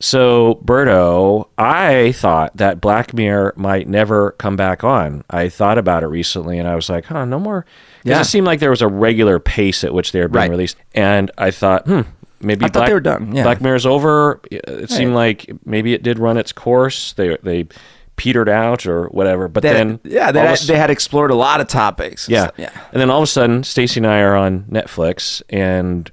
So, Berto, I thought that Black Mirror might never come back on. I thought about it recently, and I was like, no more. Because it seemed like there was a regular pace at which they were being released. And I thought, maybe they were done. Yeah. Black Mirror's over. It seemed like maybe it did run its course. They petered out or whatever. But then... Yeah, they had explored a lot of topics. Yeah. And then all of a sudden, Stacey and I are on Netflix, and...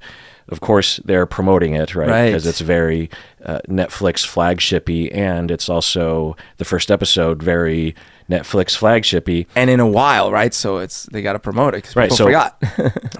Of course, they're promoting it, right? Because it's very Netflix flagshipy, and it's also the first episode very Netflix flagshipy. And in a while, right? So they got to promote it because people forgot.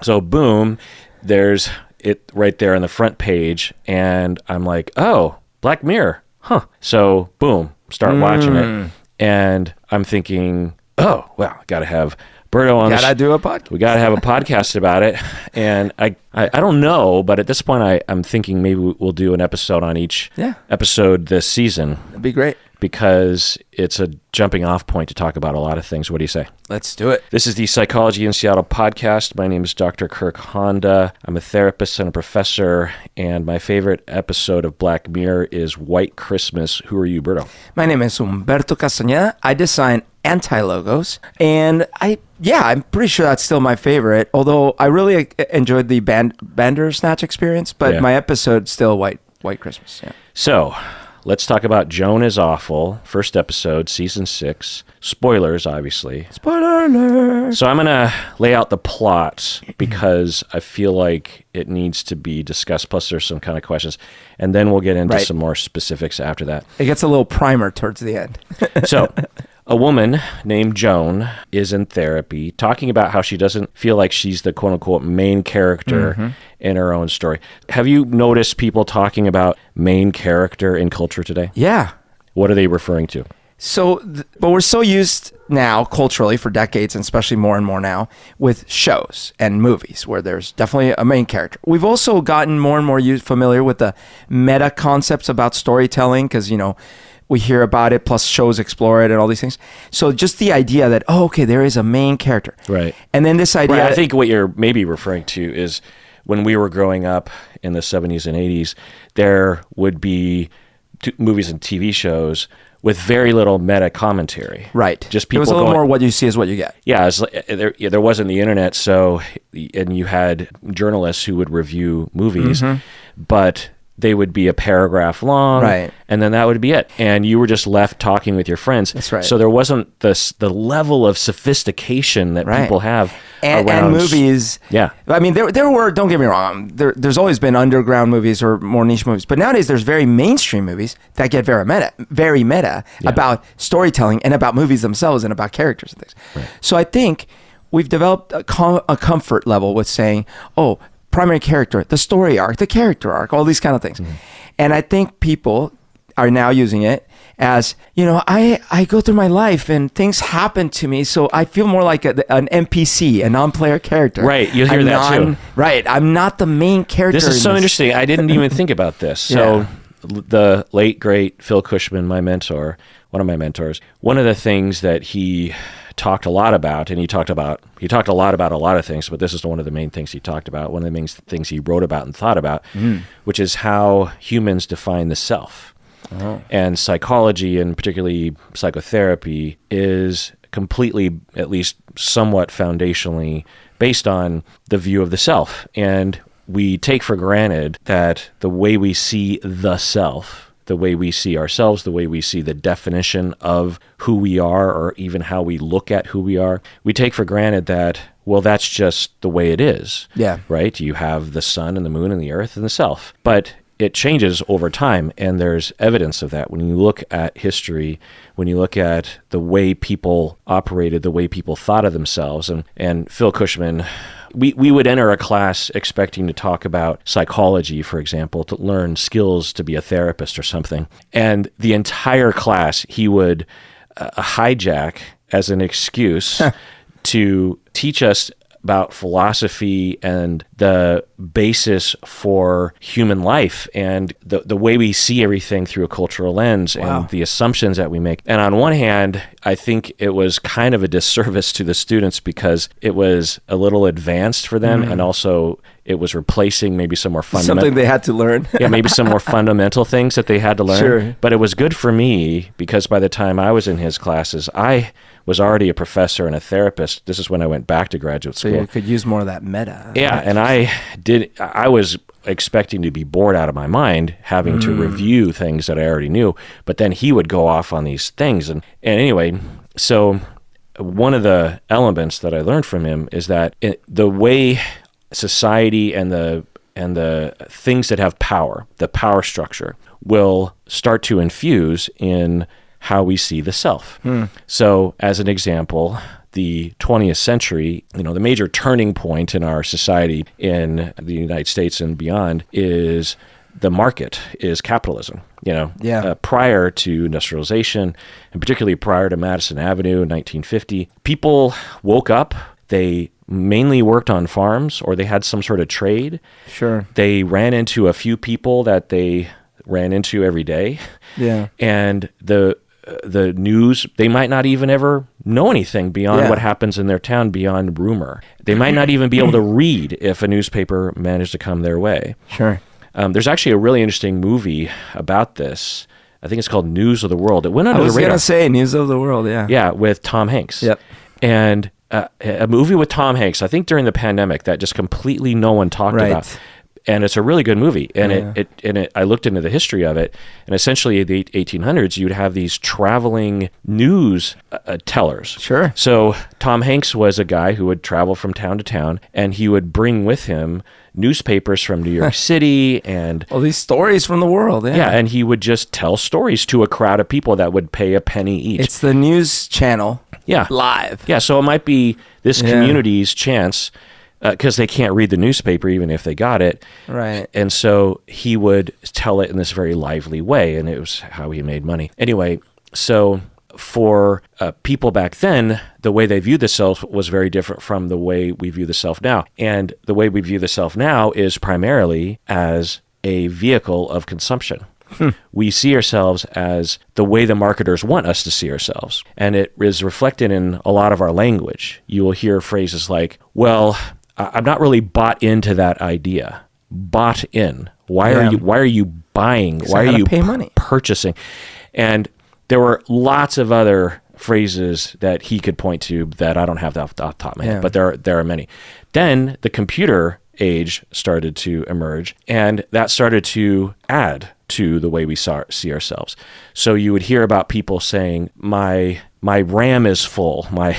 So boom, there's it right there on the front page, and I'm like, oh, Black Mirror, huh? So boom, start watching it, and I'm thinking, oh, well, got to have Berto on. Gotta do a podcast. We gotta have a podcast about it, and I don't know, but at this point, I'm thinking maybe we'll do an episode on each episode this season. That'd be great because it's a jumping off point to talk about a lot of things. What do you say? Let's do it. This is the Psychology in Seattle podcast. My name is Dr. Kirk Honda. I'm a therapist and a professor, and my favorite episode of Black Mirror is White Christmas. Who are you, Berto? My name is Humberto Castañeda. I design anti-logos, and I'm pretty sure that's still my favorite, although I really enjoyed the Bandersnatch experience, but my episode's still White Christmas. Yeah. So, let's talk about Joan is Awful, first episode, season 6. Spoilers, obviously. Spoiler alert! So I'm going to lay out the plot because I feel like it needs to be discussed, plus there's some kind of questions, and then we'll get into some more specifics after that. It gets a little primer towards the end. So... A woman named Joan is in therapy talking about how she doesn't feel like she's the quote-unquote main character in her own story. Have you noticed people talking about main character in culture today? Yeah. What are they referring to? So, but we're so used now culturally for decades, and especially more and more now, with shows and movies where there's definitely a main character. We've also gotten more and more familiar with the meta concepts about storytelling because, we hear about it, plus shows explore it and all these things. So just the idea that, there is a main character. Right. And then this idea... Right, I think what you're maybe referring to is when we were growing up in the 70s and 80s, there would be movies and TV shows with very little meta commentary. Right. Just people it was a little more what you see is what you get. Yeah, there wasn't the internet, and you had journalists who would review movies, but... they would be a paragraph long, and then that would be it. And you were just left talking with your friends. That's right. So there wasn't the level of sophistication that people have around... And movies. Yeah. I mean, there were, don't get me wrong, there's always been underground movies or more niche movies. But nowadays, there's very mainstream movies that get very meta about storytelling and about movies themselves and about characters and things. Right. So I think we've developed a comfort level with saying, primary character, the story arc, the character arc, all these kind of things. And I think people are now using it as, I go through my life and things happen to me, so I feel more like an NPC, a non-player character. Right, you hear that too. Right, I'm not the main character. This is so interesting. I didn't even think about this. So the late, great Phil Cushman, my mentor, one of my mentors, one of the things that he talked a lot about, and he talked a lot about a lot of things, but this is one of the main things he talked about, one of the main things he wrote about and thought about, which is how humans define the self. And psychology, and particularly psychotherapy, is completely, at least somewhat foundationally, based on the view of the self. And we take for granted that the way we see the self, the way we see ourselves, the way we see the definition of who we are, or even how we look at who we are, we take for granted that, well, that's just the way it is. Yeah. Right? You have the sun and the moon and the earth and the self. But it changes over time, and there's evidence of that. When you look at history, when you look at the way people operated, the way people thought of themselves, and Phil Cushman... We would enter a class expecting to talk about psychology, for example, to learn skills to be a therapist or something. And the entire class he would hijack as an excuse to teach us about philosophy and the basis for human life and the way we see everything through a cultural lens and the assumptions that we make. And on one hand, I think it was kind of a disservice to the students because it was a little advanced for them, and also it was replacing maybe some more fundamental... Something they had to learn. Yeah, maybe some more fundamental things that they had to learn. Sure. But it was good for me because by the time I was in his classes, I was already a professor and a therapist. This is when I went back to graduate school. So you could use more of that meta. Yeah, and I was expecting to be bored out of my mind having to review things that I already knew, but then he would go off on these things. And anyway, so one of the elements that I learned from him is that the way society and the things that have power, the power structure, will start to infuse in how we see the self. So as an example, the 20th century, the major turning point in our society in the United States and beyond is the market, is capitalism. Prior to industrialization, and particularly prior to Madison Avenue in 1950, people woke up, they mainly worked on farms or they had some sort of trade. Sure. They ran into a few people that they ran into every day. Yeah. And the news, they might not even ever know anything beyond what happens in their town beyond rumor. They might not even be able to read if a newspaper managed to come their way. Sure. There's actually a really interesting movie about this. I think it's called News of the World. It went under the radar. I was going to say News of the World, yeah. Yeah, with Tom Hanks. Yep. And a movie with Tom Hanks, I think during the pandemic, that just completely no one talked about. And it's a really good movie. And I looked into the history of it. And essentially in the 1800s, you'd have these traveling news tellers. Sure. So Tom Hanks was a guy who would travel from town to town, and he would bring with him newspapers from New York City and all these stories from the world. Yeah, and he would just tell stories to a crowd of people that would pay a penny each. It's the news channel. Yeah. Live. Yeah, so it might be this community's chance because they can't read the newspaper even if they got it. Right. And so he would tell it in this very lively way, and it was how he made money. Anyway, so for people back then, the way they viewed the self was very different from the way we view the self now. And the way we view the self now is primarily as a vehicle of consumption. We see ourselves as the way the marketers want us to see ourselves. And it is reflected in a lot of our language. You will hear phrases like, well, I'm not really bought into that idea. Bought in. Why are you buying? Why are you pay money? Purchasing? And there were lots of other phrases that he could point to that I don't have off the top of my head, but there are many. Then the computer age started to emerge, and that started to add to the way we see ourselves. So you would hear about people saying, my RAM is full. I'm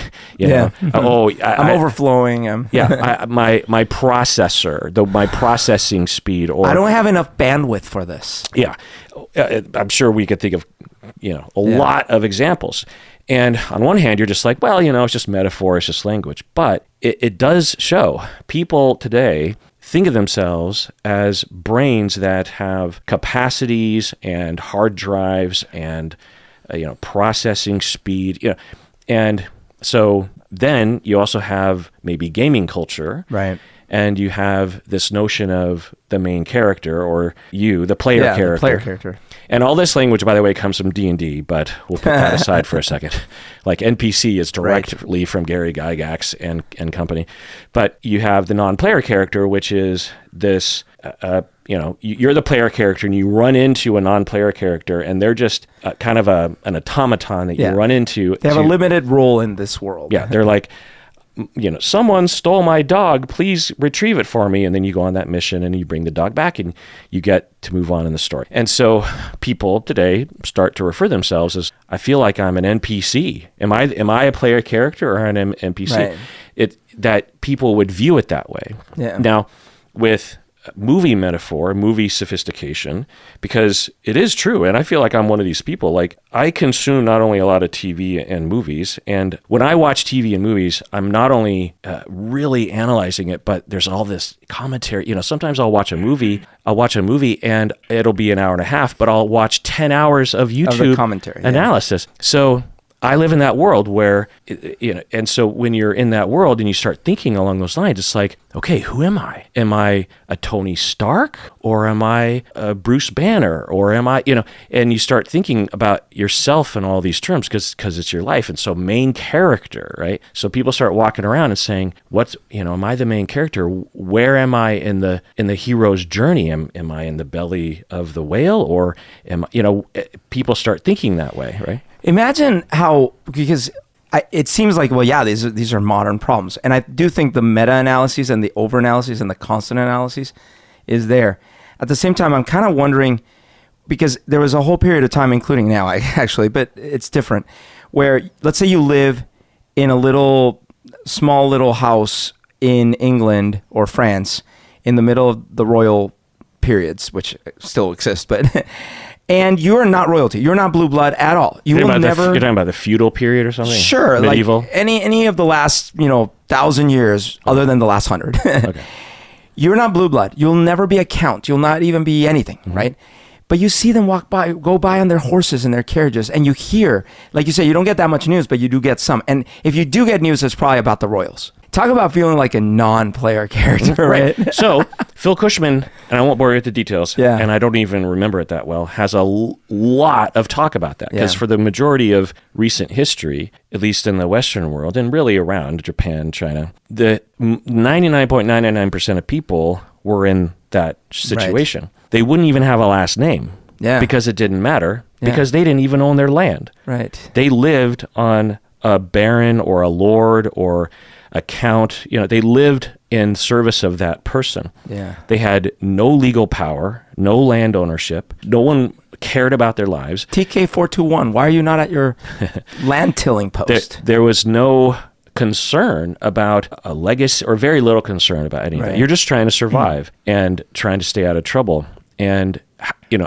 overflowing. My processor, my processing speed, or I don't have enough bandwidth for this. Yeah, I'm sure we could think of a lot of examples. And on one hand, you're just like, well, it's just metaphor, it's just language. But it does show people today think of themselves as brains that have capacities and hard drives and processing speed. And so then you also have maybe gaming culture, right? And you have this notion of the main character, or the player character. The player character. And all this language, by the way, comes from D&D, but we'll put that aside for a second. Like NPC is directly from Gary Gygax and company. But you have the non-player character, which is this, you're the player character and you run into a non-player character, and they're just kind of an automaton that you run into. They have a limited role in this world. Yeah, they're like, someone stole my dog, please retrieve it for me. And then you go on that mission and you bring the dog back and you get to move on in the story. And so people today start to refer themselves as, I feel like I'm an NPC. Am I a player character or an NPC? Right. That people would view it that way. Yeah. Now, with movie metaphor, movie sophistication, because it is true, and I feel like I'm one of these people. Like, I consume not only a lot of TV and movies, and when I watch TV and movies, I'm not only really analyzing it, but there's all this commentary. Sometimes I'll watch a movie and it'll be an hour and a half, but I'll watch 10 hours of YouTube commentary, analysis. So I live in that world where, and so when you're in that world and you start thinking along those lines, it's like, okay, who am I? Am I a Tony Stark, or am I a Bruce Banner, or am I, and you start thinking about yourself in all these terms because it's your life. And so main character, right? So people start walking around and saying, am I the main character? Where am I in the hero's journey? Am I in the belly of the whale, or people start thinking that way, right? Imagine how, because it seems like, these are modern problems. And I do think the meta-analyses and the over-analyses and the constant analyses is there. At the same time, I'm kind of wondering, because there was a whole period of time, including now, actually, but it's different, where let's say you live in a small little house in England or France in the middle of the royal periods, which still exist, but... And you're not royalty. You're not blue blood at all. You're talking about the feudal period or something? Sure. Medieval? Like any of the last, 1,000 years, other than the last 100. Okay. You're not blue blood. You'll never be a count. You'll not even be anything, right? But you see them go by on their horses and their carriages, and you hear, like you say, you don't get that much news, but you do get some. And if you do get news, it's probably about the royals. Talk about feeling like a non-player character, right? So, Phil Cushman, and I won't bore you with the details, yeah. and I don't even remember it that well, has a lot of talk about that. Because for the majority of recent history, at least in the Western world, and really around Japan, China, the 99.99% of people were in that situation. Right. They wouldn't even have a last name because it didn't matter, because they didn't even own their land. Right. They lived on a baron or a lord or a count. They lived in service of that person. Yeah. They had no legal power, no land ownership. No one cared about their lives. TK421, why are you not at your land tilling post? There was no concern about a legacy, or very little concern about anything. Right. You're just trying to survive and trying to stay out of trouble. And,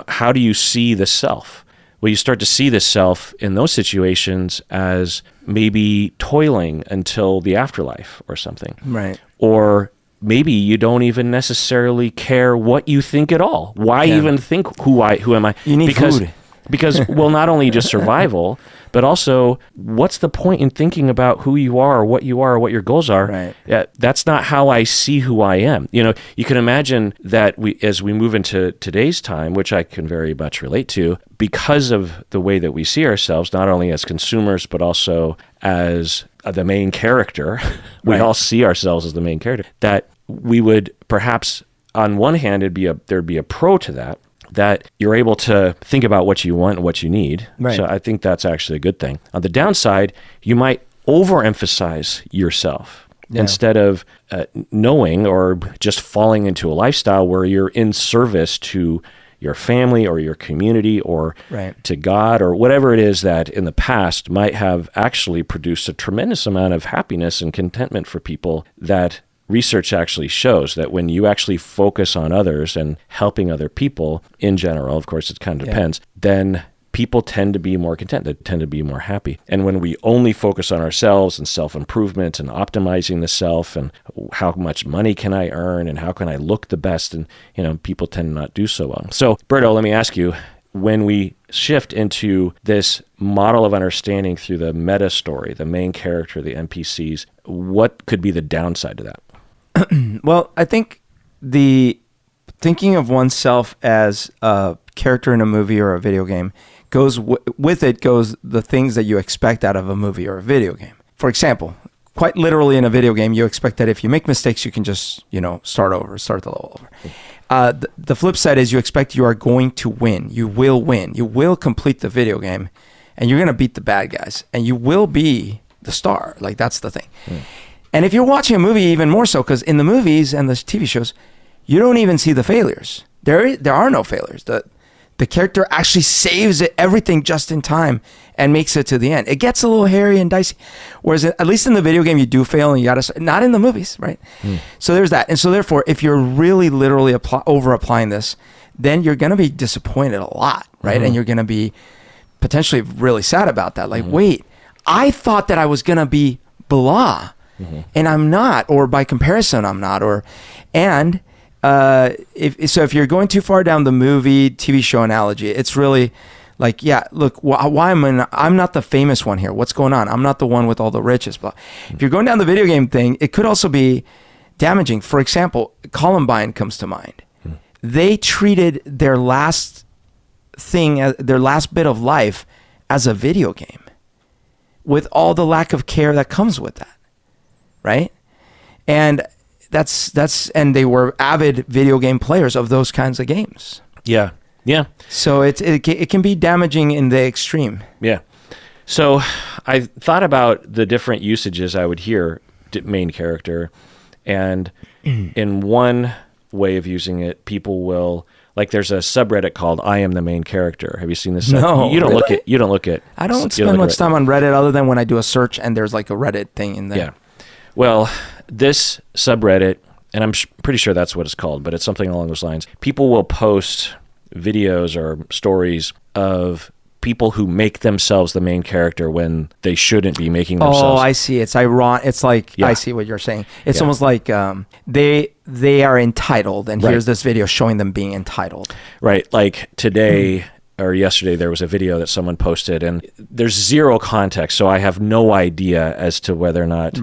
how do you see the self? Well, you start to see the self in those situations as maybe toiling until the afterlife or something. Right. Or maybe you don't even necessarily care what you think at all. Why even think who am I? You need food. Because, well, not only just survival, but also what's the point in thinking about who you are or what your goals are? Right. That's not how I see who I am. You can imagine that as we move into today's time, which I can very much relate to, because of the way that we see ourselves, not only as consumers, but also as the main character, we all see ourselves as the main character, that we would perhaps, on one hand, there'd be a pro to that you're able to think about what you want and what you need. Right. So I think that's actually a good thing. On the downside, you might overemphasize yourself instead of knowing or just falling into a lifestyle where you're in service to your family or your community or to God or whatever it is that in the past might have actually produced a tremendous amount of happiness and contentment for people. That research actually shows that when you actually focus on others and helping other people in general, of course it kind of depends, then people tend to be more content, they tend to be more happy. And when we only focus on ourselves and self-improvement and optimizing the self and how much money can I earn and how can I look the best, and people tend to not do so well. So, Berto, let me ask you, when we shift into this model of understanding through the meta story, the main character, the NPCs, what could be the downside to that? Well, I think the thinking of oneself as a character in a movie or a video game goes with it goes the things that you expect out of a movie or a video game. For example, quite literally in a video game, you expect that if you make mistakes, you can just, start the level over. The flip side is you expect you are going to win. You will win. You will complete the video game, and you're going to beat the bad guys, and you will be the star. Like, that's the thing. And if you're watching a movie, even more so, because in the movies and the TV shows, you don't even see the failures. There are no failures. The character actually saves everything just in time and makes it to the end. It gets a little hairy and dicey. Whereas at least in the video game, you do fail and you gotta, not in the movies, right? So there's that. And so therefore, if you're really literally over applying this, then you're going to be disappointed a lot, right? And you're going to be potentially really sad about that. Like, wait, I thought that I was going to be blah. And I'm not, or by comparison, I'm not, if you're going too far down the movie, TV show analogy, it's really Like, yeah, look, I'm not the famous one here. What's going on? I'm not the one with all the riches. But if you're going down the video game thing, it could also be damaging. For example, Columbine comes to mind. They treated their last bit of life as a video game with all the lack of care that comes with that, right? And and they were avid video game players of those kinds of games. Yeah. Yeah. So it can be damaging in the extreme. Yeah. So I thought about the different usages I would hear main character, and in one way of using it, people will, like, there's a subreddit called "I am the main character." Have you seen this? No, you don't really? You don't look at. I don't spend much time on Reddit other than when I do a search and there's like a Reddit thing in there. Yeah. Well, this subreddit, and I'm pretty sure that's what it's called, but it's something along those lines. People will post videos or stories of people who make themselves the main character when they shouldn't be making themselves. Oh, I see. It's ironic. It's like, I see what you're saying. It's almost like they are entitled, and here's this video showing them being entitled. Right. Like today or yesterday, there was a video that someone posted, and there's zero context, so I have no idea as to whether or not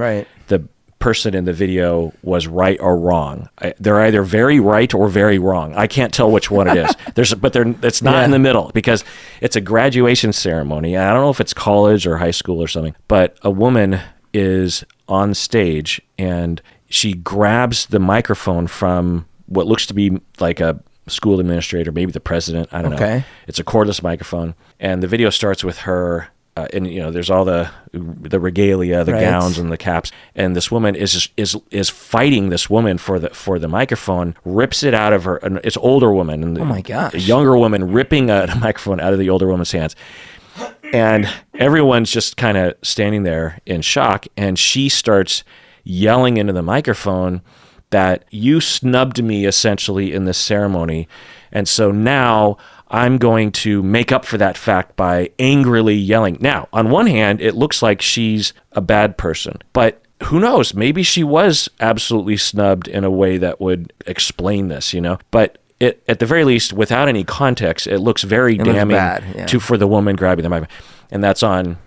the person in the video was right or wrong. They're either very right or very wrong. I can't tell which one it is. It's not in the middle, because it's a graduation ceremony. I don't know if it's college or high school or something, but a woman is on stage and she grabs the microphone from what looks to be like a school administrator, maybe the president. I don't know. It's a cordless microphone, and the video starts with her. And there's all the regalia, the gowns and the caps, and this woman is fighting this woman for the microphone, rips it out of her. It's an older woman, and oh my gosh, a younger woman ripping a microphone out of the older woman's hands, and everyone's just kind of standing there in shock. And she starts yelling into the microphone that you snubbed me essentially in this ceremony, and so now I'm going to make up for that fact by angrily yelling. Now, on one hand, it looks like she's a bad person, but who knows? Maybe she was absolutely snubbed in a way that would explain this, But at the very least, without any context, it looks very damning for the woman grabbing the microphone. And that's on,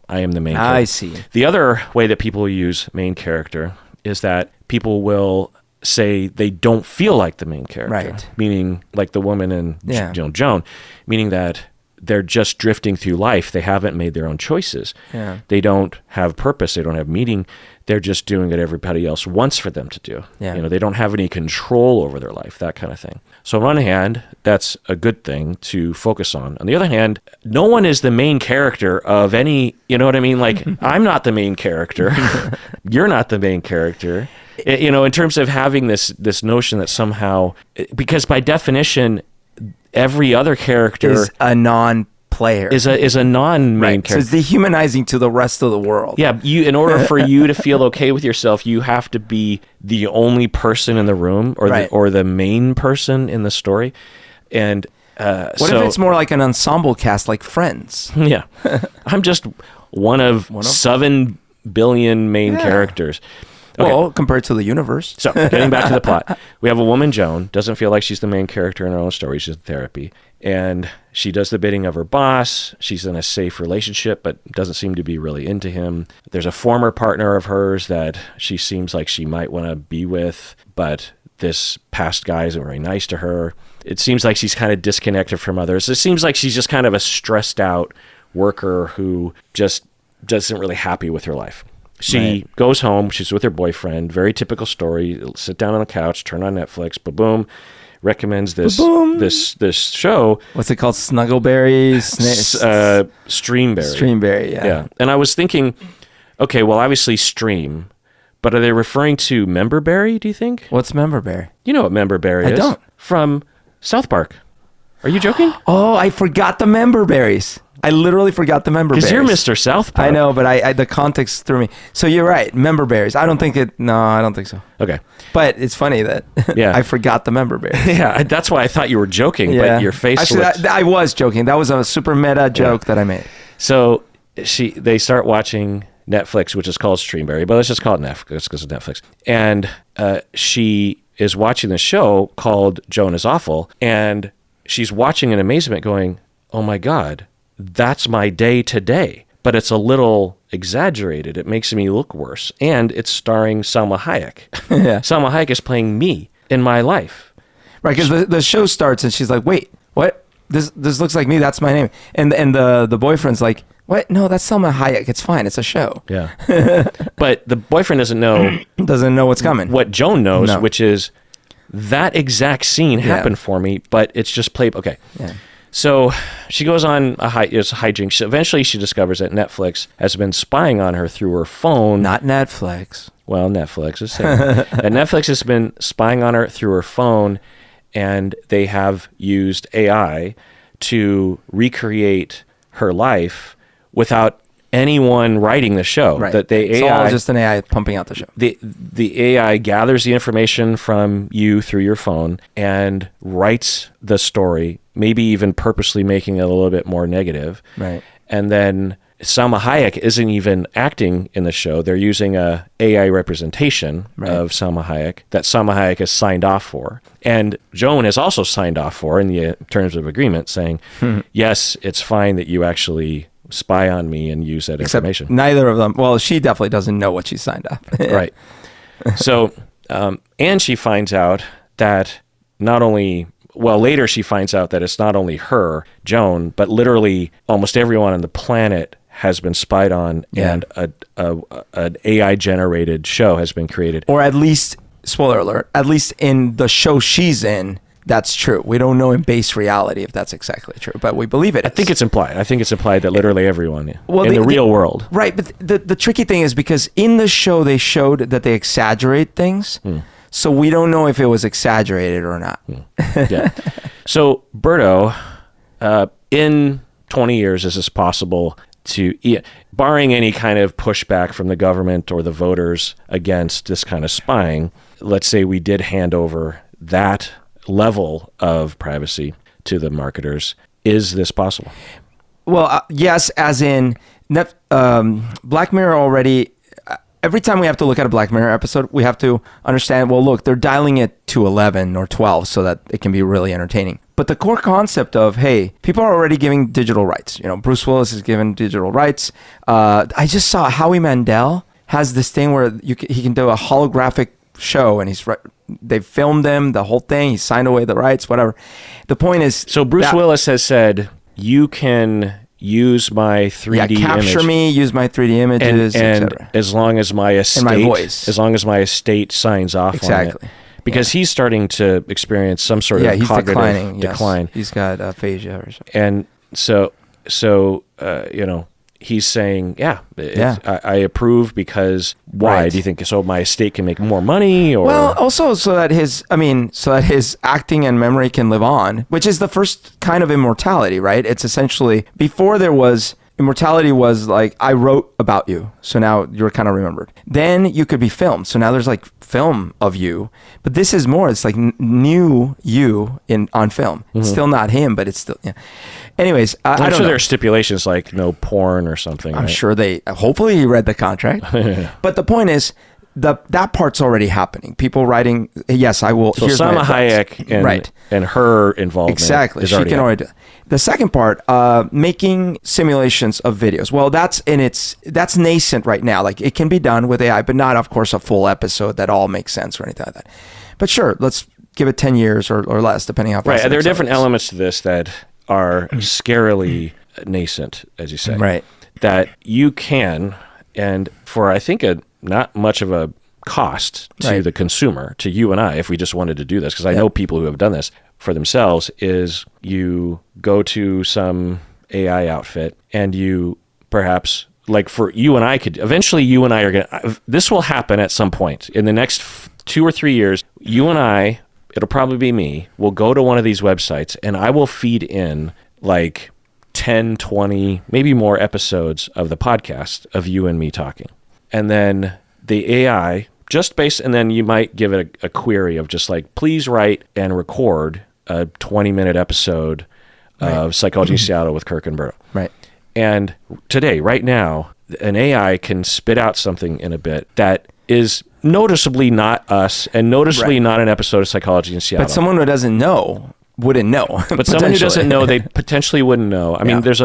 I am the main character. I see. The other way that people use main character is that people will say they don't feel like the main character, meaning like the woman in Joan, meaning that they're just drifting through life. They haven't made their own choices. They don't have purpose. They don't have meaning. They're just doing what everybody else wants for them to do. They don't have any control over their life, that kind of thing. So on one hand, that's a good thing to focus on. On the other hand, no one is the main character of any, you know what I mean? Like, I'm not the main character. You're not the main character. In terms of having this notion that somehow, because by definition, every other character is a non-player, is a non-main character. So it's dehumanizing to the rest of the world. Yeah, in order for you to feel okay with yourself, you have to be the only person in the room, or the main person in the story. And what if it's more like an ensemble cast, like Friends? Yeah, I'm just one of 7 billion main characters. Okay. Well, compared to the universe. So, getting back to the plot, we have a woman, Joan, doesn't feel like she's the main character in her own story. She's in therapy, and she does the bidding of her boss. She's in a safe relationship, but doesn't seem to be really into him. There's a former partner of hers that she seems like she might want to be with, but this past guy isn't very nice to her. It seems like she's kind of disconnected from others. It seems like she's just kind of a stressed out worker who just isn't really happy with her life. She goes home. She's with her boyfriend. Very typical story. Sit down on the couch, turn on Netflix. Ba-boom. Recommends this show. What's it called? Snuggleberry? Streamberry. Streamberry, yeah. And I was thinking, okay, well, obviously Stream, but are they referring to Memberberry, do you think? What's Memberberry? You know what Memberberry is. I don't. From South Park. Are you joking? Oh, I forgot the Memberberries. I literally forgot the member berries. Because you're Mr. South Park. I know, but I the context threw me. So you're right, member berries. I don't think so. Okay. But it's funny that I forgot the member berries. Yeah, that's why I thought you were joking, but your face actually, I was joking. That was a super meta joke that I made. So they start watching Netflix, which is called Streamberry, but let's just call it Netflix because it's Netflix. And she is watching the show called Joan is Awful, and she's watching in amazement going, oh my God, that's my day today. But it's a little exaggerated. It makes me look worse. And it's starring Salma Hayek. Yeah. Salma Hayek is playing me in my life. Right, because the show starts and she's like, wait, what? This looks like me. That's my name. And the boyfriend's like, what? No, that's Salma Hayek. It's fine. It's a show. Yeah. But the boyfriend doesn't know what's coming. what Joan knows, No. which is that exact scene happened for me, but it's just played. Okay. Yeah. So she goes on a hijinks. Eventually, she discovers that Netflix has been spying on her through her phone. Not Netflix. Well, Netflix is saying that Netflix has been spying on her through her phone, and they have used AI to recreate her life without anyone writing the show. Right. That the it's AI all just an AI pumping out the show. the AI gathers the information from you through your phone and writes the story, maybe even purposely making it a little bit more negative. Right. And then Salma Hayek isn't even acting in the show. They're using a AI representation of Salma Hayek that Salma Hayek has signed off for. And Joan has also signed off for in the terms of agreement saying, yes, it's fine that you actually spy on me and use that information. Neither of them. Well, she definitely doesn't know what she signed up. Right. So, and she finds out that later she finds out that it's not only her, Joan, but literally almost everyone on the planet has been spied on, and an AI-generated show has been created. Or at least, spoiler alert, at least in the show she's in, that's true. We don't know in base reality if that's exactly true, but we believe it. I think it's implied. I think it's implied that literally everyone in the real world. Right, but the tricky thing is because in the show they showed that they exaggerate things, so we don't know if it was exaggerated or not. Yeah. So, Berto, in 20 years, is this possible to, barring any kind of pushback from the government or the voters against this kind of spying, let's say we did hand over that level of privacy to the marketers, is this possible? Well, yes, as in Black Mirror already, every time we have to look at a Black Mirror episode, we have to understand, well, look, they're dialing it to 11 or 12 so that it can be really entertaining. But the core concept of, hey, people are already giving digital rights. Bruce Willis is given digital rights. I just saw Howie Mandel has this thing where he can do a holographic show, and they've filmed him, the whole thing. He signed away the rights, whatever. The point is, so Bruce Willis has said, you can use my 3D capture image. Me, use my 3D images, and etc. as long as my estate, and my voice. As long as my estate signs off on it. Because he's starting to experience some sort of cognitive decline. He's got aphasia or something. And so he's saying, I approve because why? Right. Do you think so my estate can make more money? Or well, also so that his acting and memory can live on, which is the first kind of immortality, right? It's essentially, before there was immortality was like, I wrote about you, so now you're kind of remembered. Then you could be filmed, so now there's like film of you, but this is more, it's like new you on film. It's still not him, but it's still, Anyways, I don't know. There are stipulations like no porn or something. I'm sure hopefully he read the contract. But the point is, that part's already happening. People writing, yes, I will. So Salma Hayek and her involvement. Exactly. She can already do. The second part, making simulations of videos. Well, that's nascent right now. Like, it can be done with AI, but not, of course, a full episode that all makes sense or anything like that. But sure, let's give it 10 years or less, depending on how fast. Right. There are different elements to this that are scarily nascent, as you say. Right. That you can, and for I think not much of a cost to the consumer, to you and I, if we just wanted to do this, because I know people who have done this for themselves, is you go to some AI outfit and you perhaps, like for you and I eventually you and I are going to, this will happen at some point in the next 2 or 3 years, you and I, it'll probably be me, will go to one of these websites and I will feed in like 10, 20, maybe more episodes of the podcast of you and me talking. And then the AI, and then you might give it a query of just like, please write and record a 20-minute episode of Psychology in Seattle with Kirk and Humberto. Right. And today, right now, an AI can spit out something in a bit that is noticeably not us and noticeably not an episode of Psychology in Seattle. But someone who doesn't know wouldn't know. But someone who doesn't know, they potentially wouldn't know. I mean, there's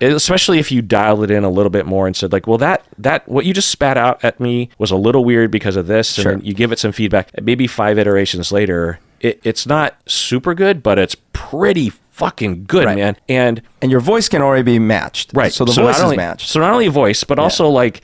especially if you dialed it in a little bit more and said like, well, that what you just spat out at me was a little weird because of this. And then you give it some feedback. Maybe 5 iterations later, it's not super good, but it's pretty fucking good, man. And your voice can already be matched. Right. So the voice is matched. So not only voice, but also like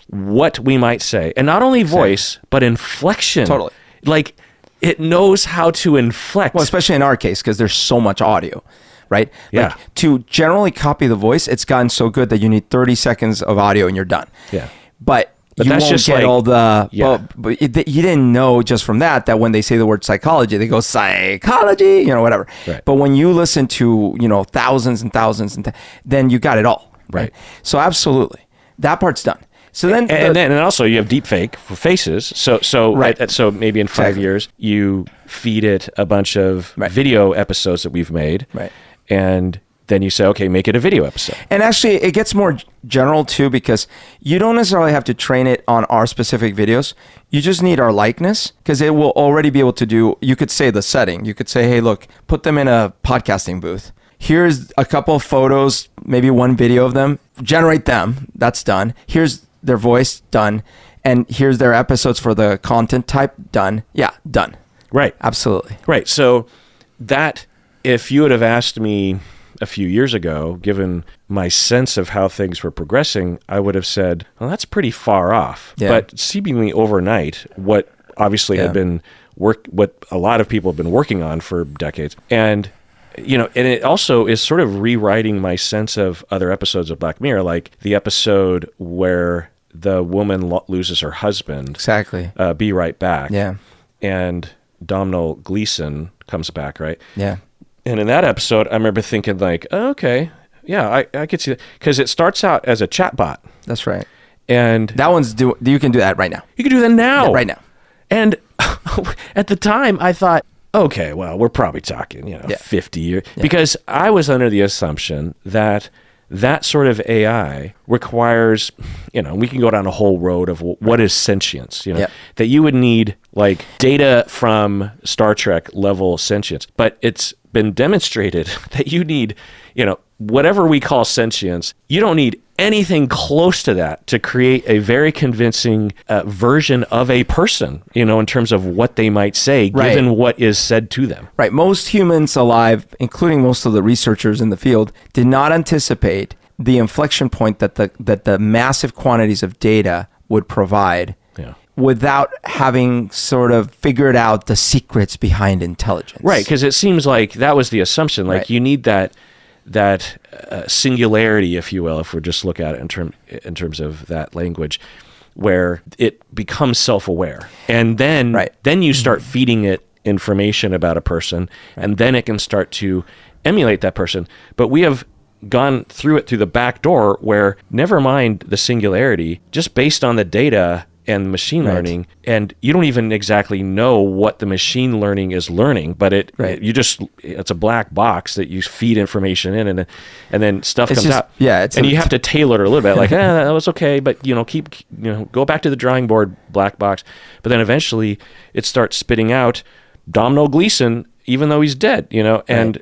what we might say. And not only voice, but inflection. Totally. Like, it knows how to inflect. Well, especially in our case, because there's so much audio, right? Yeah. Like, to generally copy the voice, it's gotten so good that you need 30 seconds of audio and you're done. Yeah. But you that's won't just get like, all the... But you didn't know just from that when they say the word psychology, they go psychology, whatever. Right. But when you listen to, thousands and thousands, then you got it all. Right. So absolutely. That part's done. So then, and also you have deep fake for faces. So maybe in 5 years you feed it a bunch of video episodes that we've made, and then you say, okay, make it a video episode. And actually, it gets more general too, because you don't necessarily have to train it on our specific videos. You just need our likeness, because it will already be able to do. You could say the setting. You could say, hey, look, put them in a podcasting booth. Here's a couple of photos, maybe one video of them. Generate them. That's done. Here's their voice, done. And here's their episodes for the content type, done. Yeah, done. Right. Absolutely. Right. So that, if you would have asked me a few years ago, given my sense of how things were progressing, I would have said, well, that's pretty far off. Yeah. But seemingly overnight, what obviously had been what a lot of people have been working on for decades. And and it also is sort of rewriting my sense of other episodes of Black Mirror, like the episode where the woman loses her husband. Exactly. Be Right Back. Yeah. And Domhnall Gleeson comes back, right? Yeah. And in that episode, I remember thinking like, oh, okay, yeah, I could see that. Because it starts out as a chatbot. That's right. And that one's you can do that right now. You can do that now. Yeah, right now. And at the time, I thought, okay, well, we're probably talking, 50 years. Yeah. Because I was under the assumption that sort of AI requires, we can go down a whole road of what is sentience, that you would need like data from Star Trek level sentience. But it's been demonstrated that you need, whatever we call sentience, you don't need anything close to that to create a very convincing version of a person, in terms of what they might say, given what is said to them. Right. Most humans alive, including most of the researchers in the field, did not anticipate the inflection point that the massive quantities of data would provide without having sort of figured out the secrets behind intelligence. Right. Because it seems like that was the assumption. Like you need that singularity, if you will, if we just look at it in terms of that language, where it becomes self-aware, and then you start feeding it information about a person, and then it can start to emulate that person. But we have gone through the back door, where never mind the singularity, just based on the data and machine learning, and you don't even exactly know what the machine learning is learning, but it's a black box that you feed information in, and then stuff comes out. Yeah, and you have to tailor it a little bit, like, that was okay, but go back to the drawing board, black box. But then eventually it starts spitting out Domhnall Gleeson, even though he's dead, and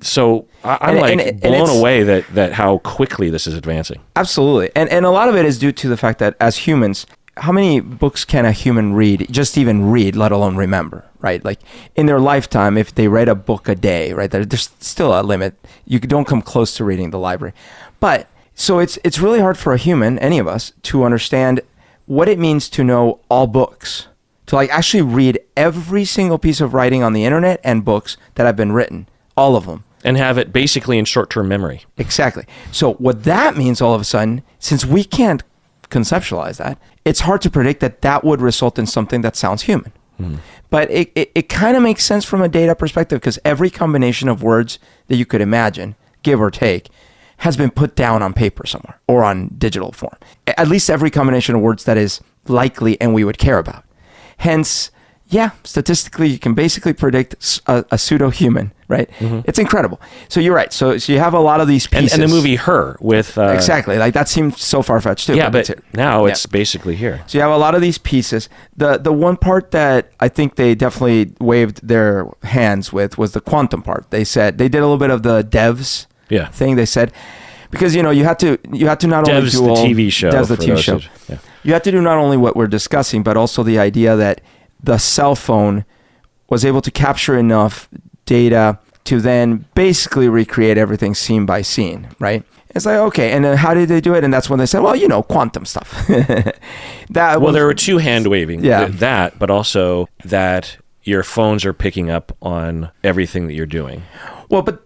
so I'm blown away that how quickly this is advancing. Absolutely. And a lot of it is due to the fact that as humans, how many books can a human read, just even read, let alone remember, right? Like in their lifetime, if they read a book a day, right, there's still a limit. You don't come close to reading the library. But so it's really hard for a human, any of us, to understand what it means to know all books, to like actually read every single piece of writing on the internet and books that have been written, all of them. And have it basically in short-term memory. Exactly. So what that means all of a sudden, since we can't conceptualize that, it's hard to predict that would result in something that sounds human. But it kind of makes sense from a data perspective, because every combination of words that you could imagine, give or take, has been put down on paper somewhere or on digital form. At least every combination of words that is likely and we would care about. Hence, Yeah, statistically, you can basically predict a pseudo-human, right? It's incredible. So you're right. So you have a lot of these pieces. And the movie Her with... exactly. Like that seemed so far-fetched too. Yeah, but now it's basically here. So you have a lot of these pieces. The one part that I think they definitely waved their hands with was the quantum part. They said, they did a little bit of the devs thing. They said, because, you had to not only do the TV show. Devs the TV show. You had to do not only what we're discussing, but also the idea that the cell phone was able to capture enough data to then basically recreate everything scene by scene, right? It's like, okay, and then how did they do it? And that's when they said, well, quantum stuff. There were two hand waving. That, but also that your phones are picking up on everything that you're doing. Well, but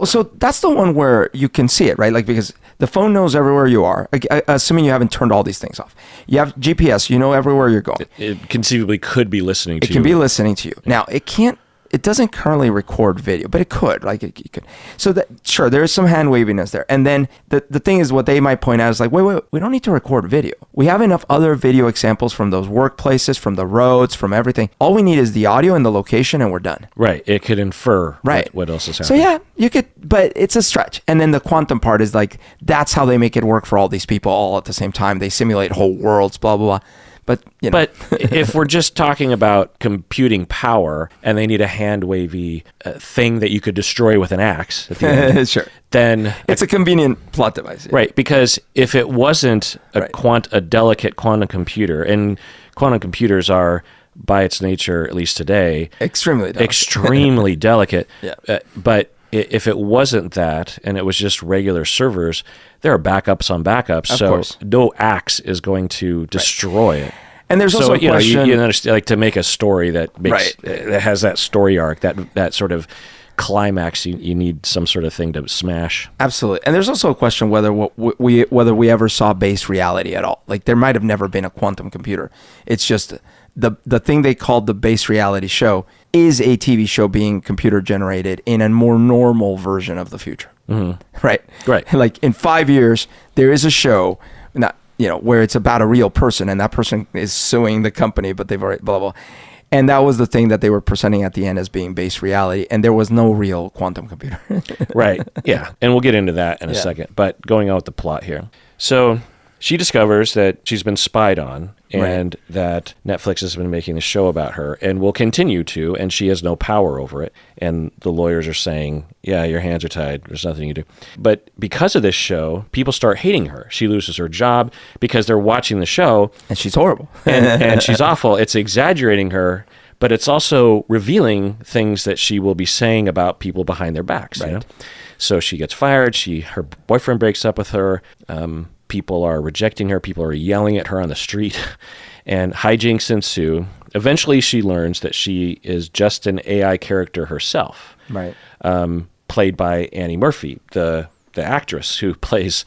so that's the one where you can see it, right? Like, because the phone knows everywhere you are, assuming you haven't turned all these things off. You have GPS, you know everywhere you're going. It conceivably could be listening to you. It can be listening to you. Now, it doesn't currently record video, but it could. Like, it could. So sure, there is some hand waviness there. And then the thing is, what they might point out is like, wait, we don't need to record video. We have enough other video examples from those workplaces, from the roads, from everything. All we need is the audio and the location, and we're done. Right. It could infer what else is happening. So yeah, you could, but it's a stretch. And then the quantum part is like, that's how they make it work for all these people all at the same time. They simulate whole worlds, blah, blah, blah. But if we're just talking about computing power and they need a hand wavy thing that you could destroy with an axe at the end, sure, then it's a convenient plot device. Yeah. Right, because if it wasn't a delicate quantum computer, and quantum computers are by its nature, at least today, extremely delicate. But if it wasn't that, and it was just regular servers, there are backups on backups. Of course. No axe is going to destroy it. And there's also a question. You understand, like, to make a story that makes that has that story arc, that sort of climax, you need some sort of thing to smash. Absolutely. And there's also a question whether we ever saw base reality at all. Like, there might have never been a quantum computer. It's just the thing they called the base reality show is a TV show being computer generated in a more normal version of the future. Mm-hmm. Right. Like, in 5 years, there is a show, where it's about a real person, and that person is suing the company, but they've already blah, blah. And that was the thing that they were presenting at the end as being base reality, and there was no real quantum computer. Right. Yeah. And we'll get into that in a second. But going on with the plot here. So she discovers that she's been spied on, and that Netflix has been making a show about her and will continue to, and she has no power over it. And the lawyers are saying, yeah, your hands are tied. There's nothing you do. But because of this show, people start hating her. She loses her job because they're watching the show. And she's horrible. and she's awful. It's exaggerating her, but it's also revealing things that she will be saying about people behind their backs. Right. So she gets fired. Her boyfriend breaks up with her. People are rejecting her. People are yelling at her on the street, and hijinks ensue. Eventually, she learns that she is just an AI character herself, right? Played by Annie Murphy, the actress who plays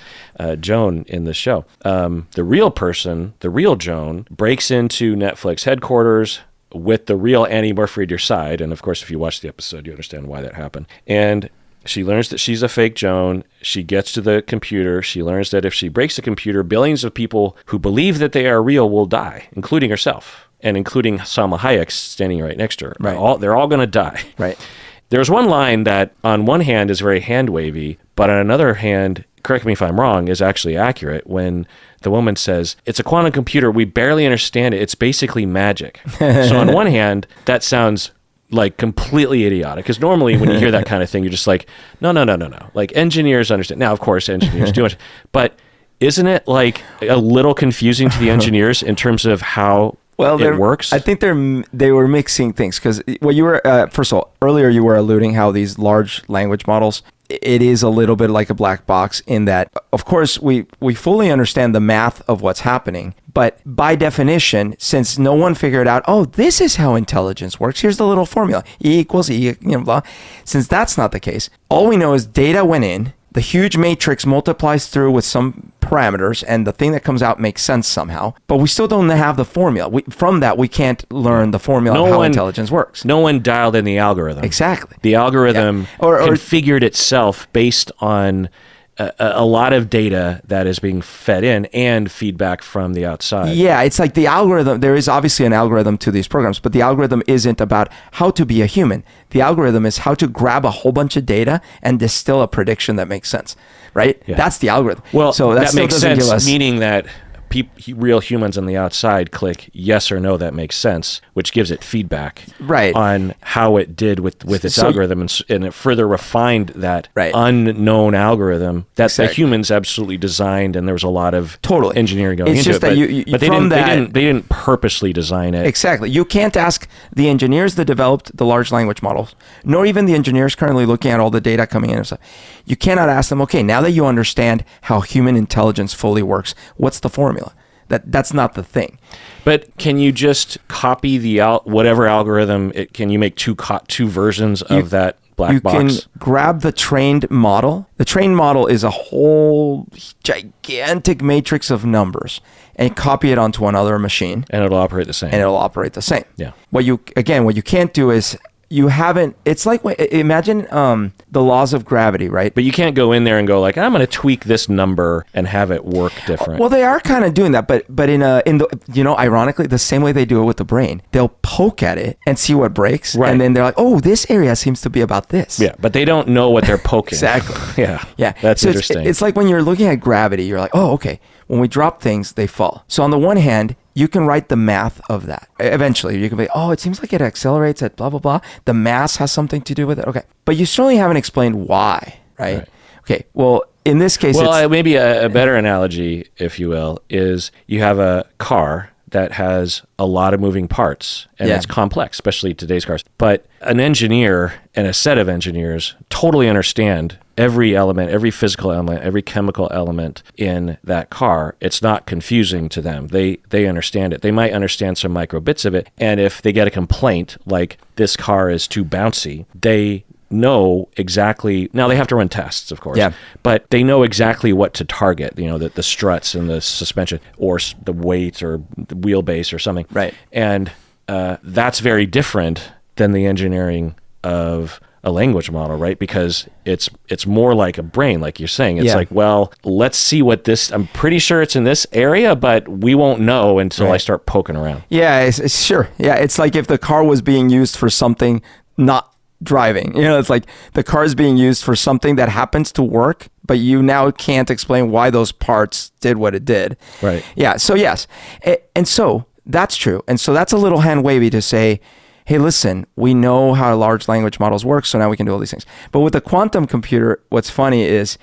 Joan in the show. The real person, the real Joan, breaks into Netflix headquarters with the real Annie Murphy at your side. And of course, if you watch the episode, you understand why that happened. And she learns that she's a fake Joan. She gets to the computer. She learns that if she breaks the computer, billions of people who believe that they are real will die, including herself, and including Salma Hayek standing right next to her. Right. They're all going to die. Right. There's one line that on one hand is very hand-wavy, but on another hand, correct me if I'm wrong, is actually accurate when the woman says, it's a quantum computer. We barely understand it. It's basically magic. So on one hand, that sounds like completely idiotic, because normally when you hear that kind of thing, you're just like, no. Like, engineers understand. Now, of course, engineers do it, but isn't it like a little confusing to the engineers in terms of how it works? I think they were mixing things, because what you were first of all, earlier you were alluding how these large language models, it is a little bit like a black box in that, of course, we fully understand the math of what's happening, but by definition, since no one figured out, oh, this is how intelligence works, here's the little formula, E equals E, blah. Since that's not the case, all we know is data went in, the huge matrix multiplies through with some parameters, and the thing that comes out makes sense somehow, but we still don't have the formula. From that, we can't learn the formula of how intelligence works. No one dialed in the algorithm. Exactly. The algorithm configured itself based on a lot of data that is being fed in and feedback from the outside. Yeah, it's like the algorithm. There is obviously an algorithm to these programs, but the algorithm isn't about how to be a human. The algorithm is how to grab a whole bunch of data and distill a prediction that makes sense, right? Yeah. That's the algorithm. Well, so that makes sense, meaning that real humans on the outside click yes or no, that makes sense, which gives it feedback on how it did with its algorithm, and it further refined that unknown algorithm that the humans absolutely designed, and there was a lot of engineering going into it. But they didn't purposely design it. Exactly. You can't ask the engineers that developed the large language models, nor even the engineers currently looking at all the data coming in and stuff. You cannot ask them, okay, now that you understand how human intelligence fully works, what's the formula? That's not the thing. But can you just copy whatever algorithm? Can you make two versions of that black box? You can grab the trained model. The trained model is a whole gigantic matrix of numbers, and copy it onto another machine, and it'll operate the same. Yeah. What you can't do is it's like, imagine the laws of gravity, right? But you can't go in there and go like, I'm going to tweak this number and have it work different. Well, they are kind of doing that, but ironically, the same way they do it with the brain. They'll poke at it and see what breaks, and then they're like, oh, this area seems to be about this. Yeah, but they don't know what they're poking. Exactly. Yeah. That's interesting. It's like when you're looking at gravity, you're like, oh, okay. When we drop things, they fall. So on the one hand, you can write the math of that. Eventually, you can be, oh, it seems like it accelerates at blah, blah, blah. The mass has something to do with it. Okay. But you certainly haven't explained why, right? Okay. Well, in this case, maybe a better analogy, if you will, is you have a car that has a lot of moving parts, and it's complex, especially today's cars. But an engineer and a set of engineers totally understand every element, every physical element, every chemical element in that car. It's not confusing to them. They understand it. They might understand some micro bits of it. And if they get a complaint like this car is too bouncy, they know exactly. Now they have to run tests, of course, but they know exactly what to target, the struts and the suspension or the weight or the wheelbase or something. Right. And that's very different than the engineering of a language model, right? Because it's more like a brain, like you're saying. It's like, well, let's see what I'm pretty sure it's in this area, but we won't know until I start poking around. Yeah, sure. Yeah, it's like if the car was being used for something not driving. It's like the car is being used for something that happens to work, but you now can't explain why those parts did what it did. Right. Yeah, so yes. And so that's true. And so that's a little hand wavy to say, hey, listen, we know how large language models work, so now we can do all these things. But with the quantum computer, what's funny is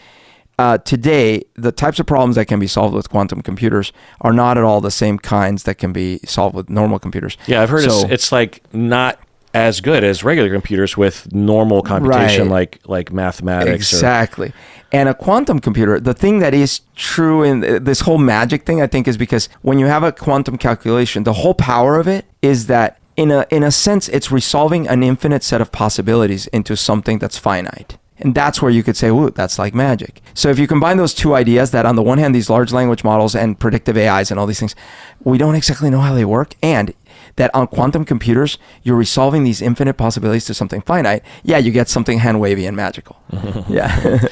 today, the types of problems that can be solved with quantum computers are not at all the same kinds that can be solved with normal computers. Yeah, I've heard it's like not as good as regular computers with normal computation, like mathematics. Exactly. And a quantum computer, the thing that is true in this whole magic thing, I think, is because when you have a quantum calculation, the whole power of it is that in a sense, it's resolving an infinite set of possibilities into something that's finite. And that's where you could say, ooh, that's like magic. So if you combine those two ideas, that on the one hand, these large language models and predictive AIs and all these things, we don't exactly know how they work, and that on quantum computers, you're resolving these infinite possibilities to something finite, you get something hand-wavy and magical. Yeah.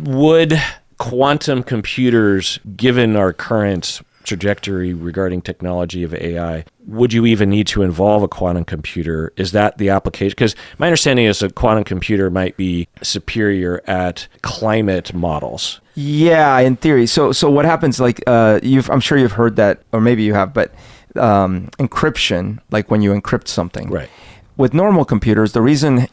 Would quantum computers, given our current trajectory regarding technology of AI, would you even need to involve a quantum computer? Is that the application? Because my understanding is a quantum computer might be superior at climate models. Yeah, in theory. So what happens, like, I'm sure you've heard that, or maybe you have, but encryption, like when you encrypt something. Right. With normal computers, the reason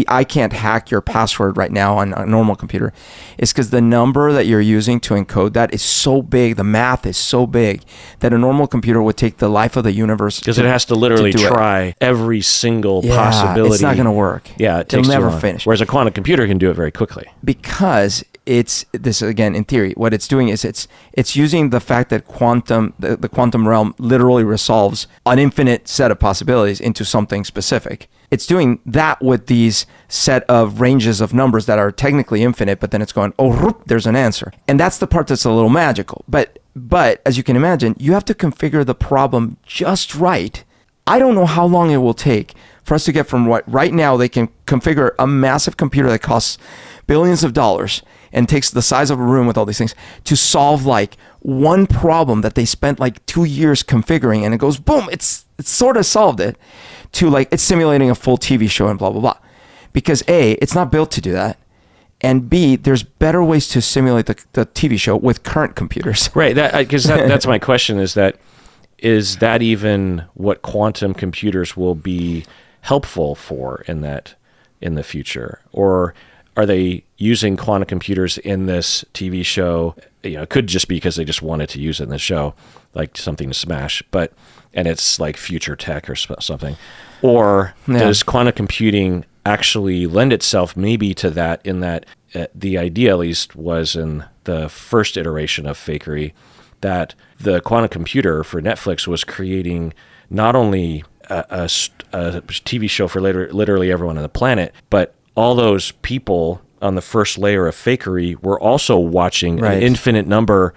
I can't hack your password right now on a normal computer is because the number that you're using to encode that is so big, the math is so big, that a normal computer would take the life of the universe. Because it has to literally try every single possibility. It's not going to work. Yeah, it takes It'll never finish. Whereas a quantum computer can do it very quickly. Because it's this, again, in theory, what it's doing is it's using the fact that the quantum realm literally resolves an infinite set of possibilities into something specific. It's doing that with these set of ranges of numbers that are technically infinite, but then it's going, there's an answer. And that's the part that's a little magical. But as you can imagine, you have to configure the problem just right. I don't know how long it will take for us to get from what right now they can configure a massive computer that costs billions of dollars and takes the size of a room with all these things to solve like one problem that they spent like 2 years configuring, and it goes boom, it's sort of solved it, to like it's simulating a full TV show and blah blah blah, because A, it's not built to do that, and B, there's better ways to simulate the TV show with current computers. Right, because that's my question, is that even what quantum computers will be helpful for in the future? Or are they using quantum computers in this TV show? It could just be because they just wanted to use it in the show, like something to smash, and it's like future tech or something. Or does quantum computing actually lend itself maybe to that, in that the idea, at least, was in the first iteration of Fakery, that the quantum computer for Netflix was creating not only a TV show for literally everyone on the planet, but all those people on the first layer of Fakery were also watching an infinite number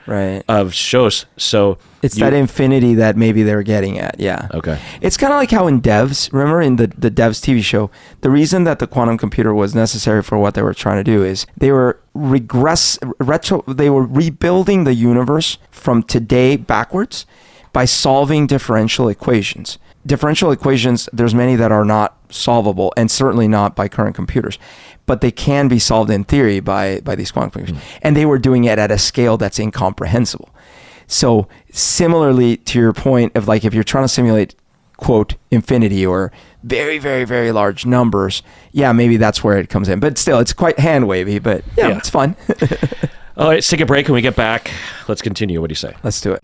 of shows. So it's that infinity that maybe they're getting at. Yeah. Okay. It's kind of like how in Devs, remember in the Devs TV show, the reason that the quantum computer was necessary for what they were trying to do is they were they were rebuilding the universe from today backwards by solving differential equations. Differential equations, there's many that are not solvable, and certainly not by current computers, but they can be solved in theory by these quantum computers. And they were doing it at a scale that's incomprehensible. So similarly to your point of like, if you're trying to simulate, quote, infinity or very, very, very large numbers, maybe that's where it comes in. But still, it's quite hand wavy, but yeah. It's fun. All right, let's take a break. When we get back, let's continue. What do you say? Let's do it.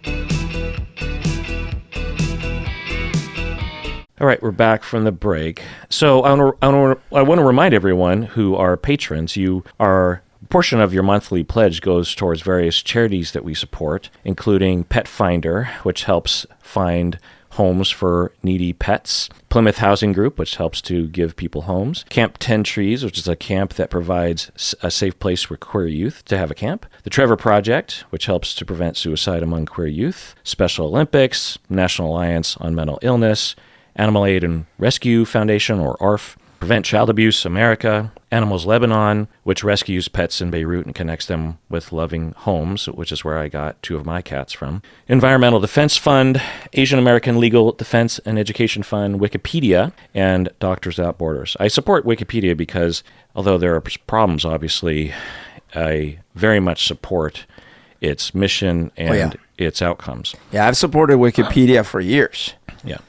All right, we're back from the break. So I want to remind everyone who are patrons, a portion of your monthly pledge goes towards various charities that we support, including Pet Finder, which helps find homes for needy pets, Plymouth Housing Group, which helps to give people homes, Camp 10 Trees, which is a camp that provides a safe place for queer youth to have a camp, the Trevor Project, which helps to prevent suicide among queer youth, Special Olympics, National Alliance on Mental Illness, Animal Aid and Rescue Foundation, or ARF, Prevent Child Abuse America, Animals Lebanon, which rescues pets in Beirut and connects them with loving homes, which is where I got 2 of my cats from, Environmental Defense Fund, Asian American Legal Defense and Education Fund, Wikipedia, and Doctors Without Borders. I support Wikipedia because, although there are problems, obviously, I very much support its mission and its outcomes. Yeah, I've supported Wikipedia for years. Yeah.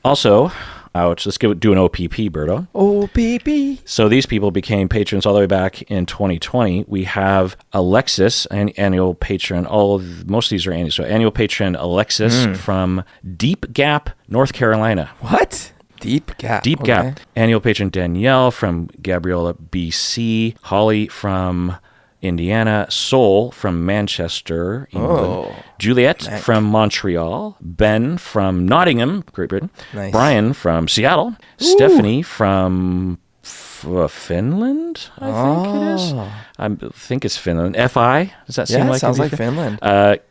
Also, let's do an OPP, Berto. OPP. So these people became patrons all the way back in 2020. We have Alexis, an annual patron. Most of these are annual. So annual patron Alexis from Deep Gap, North Carolina. What? Deep Gap. Deep Gap. Annual patron Danielle from Gabriola, BC. Holly from Indiana, Sol from Manchester, England, Juliet from Montreal, Ben from Nottingham, Great Britain, Brian from Seattle, Stephanie from Finland, I think it is. I think it's Finland. FI, does that seem like? Sounds like Finland.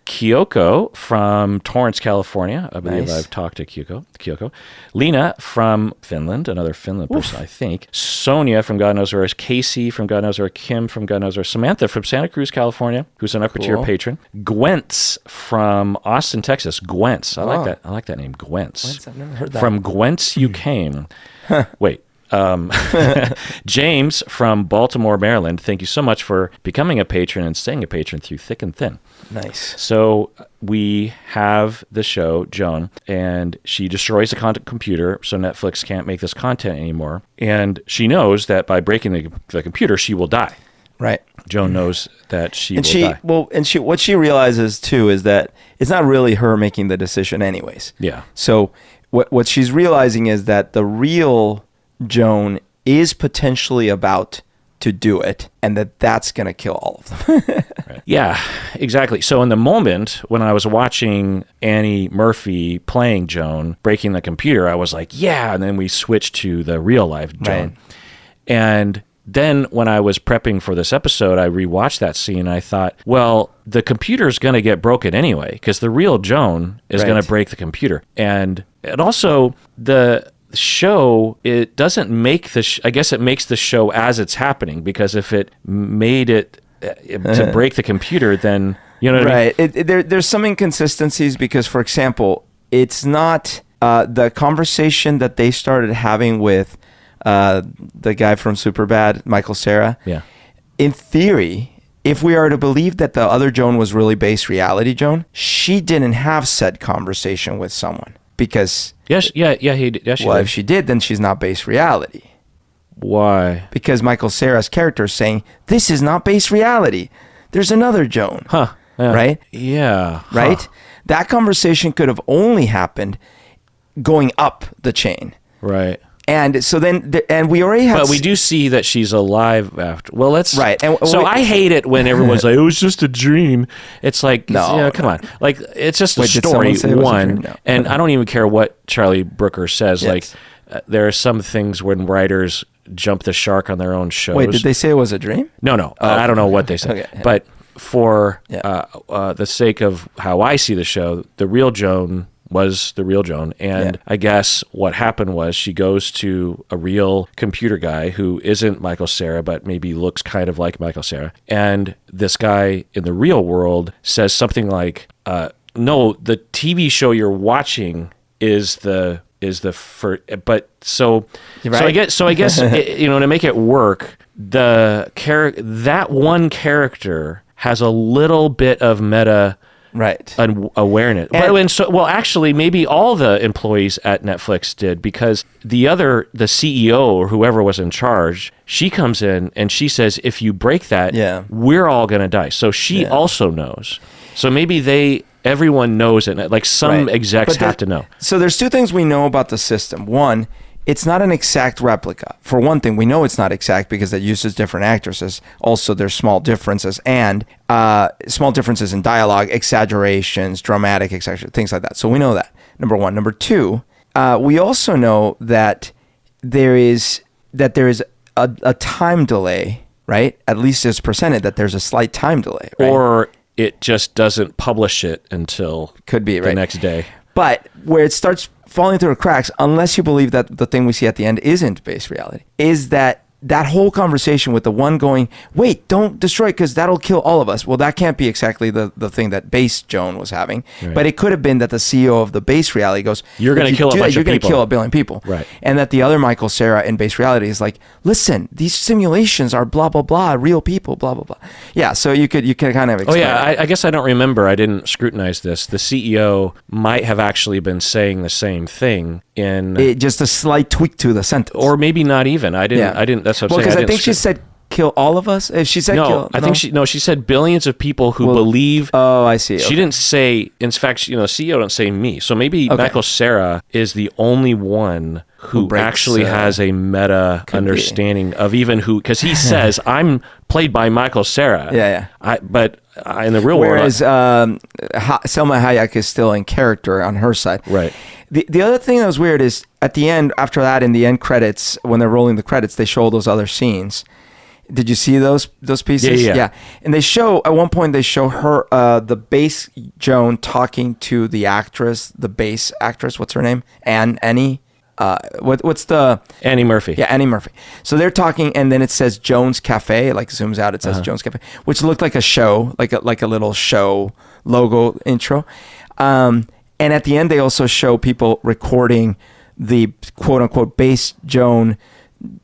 Kyoko from Torrance, California. I believe I've talked to Kyoko. Lena from Finland, another Finland person, I think. Sonia from God knows where, Casey from God knows where, Kim from God knows where, Samantha from Santa Cruz, California, who's an upper tier patron. Gwentz from Austin, Texas. Gwentz. I like that. I like that name, Gwentz. I've never heard that. From Gwentz, you came. Wait. James from Baltimore, Maryland, thank you so much for becoming a patron and staying a patron through thick and thin. Nice. So we have the show, Joan, and she destroys the computer, so Netflix can't make this content anymore. And she knows that by breaking the computer, she will die. Right. Joan knows that she will die. Well, and what she realizes too is that it's not really her making the decision anyways. Yeah. So what she's realizing is that the real Joan is potentially about to do it, and that's going to kill all of them. Right. Yeah, exactly. So in the moment when I was watching Annie Murphy playing Joan, breaking the computer, I was like, yeah, and then we switched to the real life Joan. Right. And then when I was prepping for this episode, I rewatched that scene and I thought, well, the computer's going to get broken anyway, because the real Joan is going to break the computer. And also show, it doesn't make I guess it makes the show as it's happening, because if it made it to break the computer, then you know what I mean? There's some inconsistencies because, for example, it's not the conversation that they started having with the guy from Superbad, Michael Cera. Yeah. In theory, if we are to believe that the other Joan was really base reality Joan, she didn't have said conversation with someone because... Yes, she did. If she did, then she's not base reality. Why? Because Michael Cera's character is saying, this is not base reality. There's another Joan. Huh. Yeah. Right? Yeah. Right? Huh. That conversation could have only happened going up the chain. Right. And so then, and we already have... But we do see that she's alive after. Well, let's... Right. And so I hate it when everyone's like, it was just a dream. It's like, no, come on. Like, it's just a Wait, story, did someone say it was a one. dream? No. And I don't even care what Charlie Brooker says. Yes. Like, there are some things when writers jump the shark on their own shows. Wait, did they say it was a dream? No. I don't know what they said. Okay. But for the sake of how I see the show, the real Joan was the real Joan. And I guess what happened was she goes to a real computer guy who isn't Michael Cera, but maybe looks kind of like Michael Cera. And this guy in the real world says something like, no, the TV show you're watching is the first, but so I guess to make it work, that one character has a little bit of meta awareness. Actually, maybe all the employees at Netflix did, because the CEO or whoever was in charge, she comes in and she says, if you break that, we're all going to die. So she also knows. So maybe everyone knows it. Like some execs have to know. So there's two things we know about the system. One, it's not an exact replica. For one thing, we know it's not exact because it uses different actresses. Also, there's small differences and small differences in dialogue, exaggerations, dramatic exaggerations, things like that. So we know that, number one. Number two, we also know that there is a time delay, right? At least it's presented that there's a slight time delay. Right? Or it just doesn't publish it until the next day. But where it starts falling through the cracks, unless you believe that the thing we see at the end isn't base reality, is that whole conversation with the one going, wait, don't destroy it because that'll kill all of us. Well, that can't be exactly the thing that base Joan was having. Right. But it could have been that the CEO of the base reality goes, you're going to kill a bunch of people. You're going to kill a billion people. Right. And that the other Michael Cera in base reality is like, listen, these simulations are blah, blah, blah, real people, blah, blah, blah. Yeah, so you could kind of explain. I guess I don't remember. I didn't scrutinize this. The CEO might have actually been saying the same thing in... just a slight tweak to the sentence. Or maybe not even. I didn't. That's what I'm saying. Because I think she said kill all of us. If she said she said billions of people who believe. Oh, I see. She didn't say. In fact, CEO don't say me. So maybe Michael Cera is the only one who actually has a meta understanding of even who, because he says I'm played by Michael Cera. Yeah. But in the real world, whereas Selma Hayek is still in character on her side. Right. The other thing that was weird is at the end, after that, in the end credits, when they're rolling the credits, they show those other scenes. Did you see those pieces? Yeah. And they show, at one point, they show her, the bass Joan talking to the actress, the bass actress. What's her name? Annie. What's the... Annie Murphy. Yeah, Annie Murphy. So they're talking, and then it says Joan's Cafe. It like zooms out. It says Joan's Cafe, which looked like a show, like a little show logo intro. And at the end, they also show people recording the quote-unquote bass Joan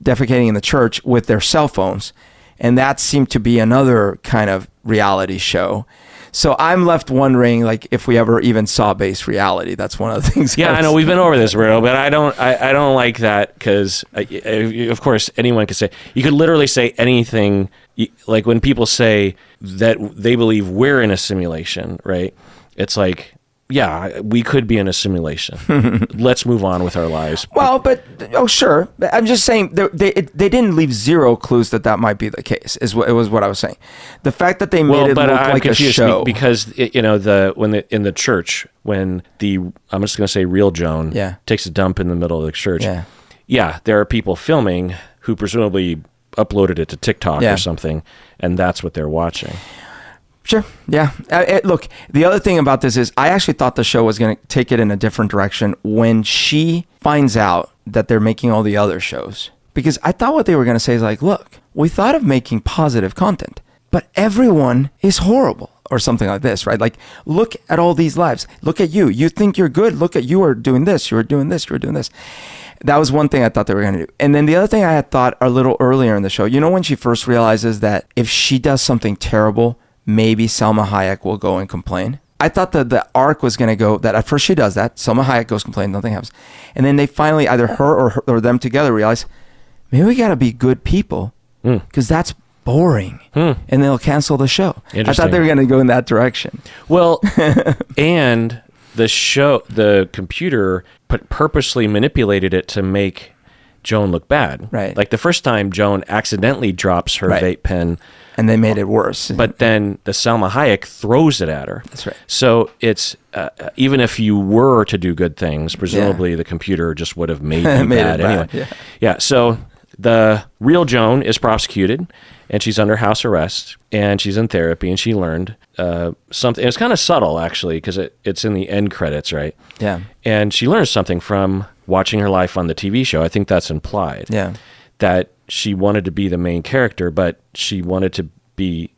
defecating in the church with their cell phones. And that seemed to be another kind of reality show. So I'm left wondering, like, if we ever even saw base reality. That's one of the things. Yeah, I know we've been over this, Real, but I don't like that because, of course, anyone could say. You could literally say anything. Like when people say that they believe we're in a simulation, right? It's like, yeah, we could be in a simulation. Let's move on with our lives. Well, sure. I'm just saying they didn't leave zero clues that might be the case. It was what I was saying. The fact that they made it look like a show because in the church when I'm just going to say real Joan takes a dump in the middle of the church. Yeah, there are people filming who presumably uploaded it to TikTok or something, and that's what they're watching. Sure. Yeah. Look, the other thing about this is I actually thought the show was going to take it in a different direction when she finds out that they're making all the other shows. Because I thought what they were going to say is like, look, we thought of making positive content, but everyone is horrible or something like this, right? Like, look at all these lives. Look at you. You think you're good. Look at you are doing this. You are doing this. You are doing this. That was one thing I thought they were going to do. And then the other thing I had thought a little earlier in the show, you know, when she first realizes that if she does something terrible, maybe Salma Hayek will go and complain. I thought that the arc was going to go that at first she does that. Salma Hayek goes complain, nothing happens. And then they finally, either her or them together, realize, maybe we got to be good people because that's boring. And they'll cancel the show. I thought they were going to go in that direction. Well, and the computer purposely manipulated it to make Joan look bad. Right. Like the first time Joan accidentally drops her vape pen. And they made it worse. But then the Salma Hayek throws it at her. That's right. So it's, even if you were to do good things, presumably the computer just would have made you bad anyway. Yeah. So the real Joan is prosecuted and she's under house arrest and she's in therapy and she learned something. It's kind of subtle actually because it's in the end credits, right? Yeah. And she learns something from watching her life on the TV show. I think that's implied. Yeah. That she wanted to be the main character, but she wanted to be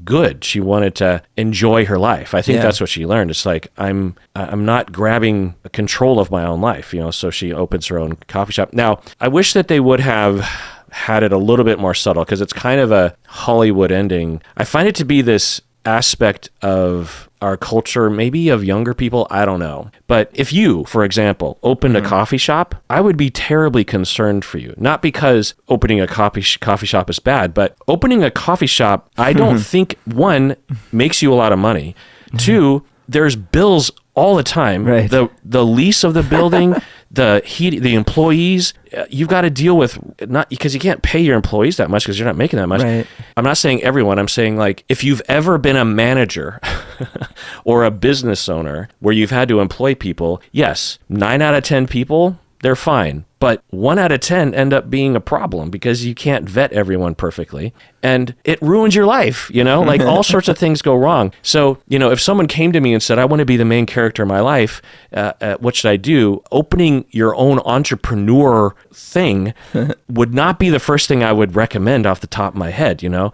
good. She wanted to enjoy her life. I think that's what she learned. It's like, I'm not grabbing control of my own life, you know, so she opens her own coffee shop. Now, I wish that they would have had it a little bit more subtle because it's kind of a Hollywood ending. I find it to be this aspect of our culture, maybe of younger people, I don't know. But if you, for example, opened a coffee shop, I would be terribly concerned for you. Not because opening a coffee shop is bad, but opening a coffee shop, I don't think, one, makes you a lot of money. Two, there's bills all the time. Right. The lease of the building, the heat, the employees, you've got to deal with, not because you can't pay your employees that much because you're not making that much. Right. I'm not saying everyone. I'm saying like if you've ever been a manager or a business owner where you've had to employ people, yes, 9 out of 10 people, they're fine. But 1 out of 10 end up being a problem because you can't vet everyone perfectly. And it ruins your life, you know, like all sorts of things go wrong. So, you know, if someone came to me and said, I want to be the main character of my life, what should I do? Opening your own entrepreneur thing would not be the first thing I would recommend off the top of my head, you know.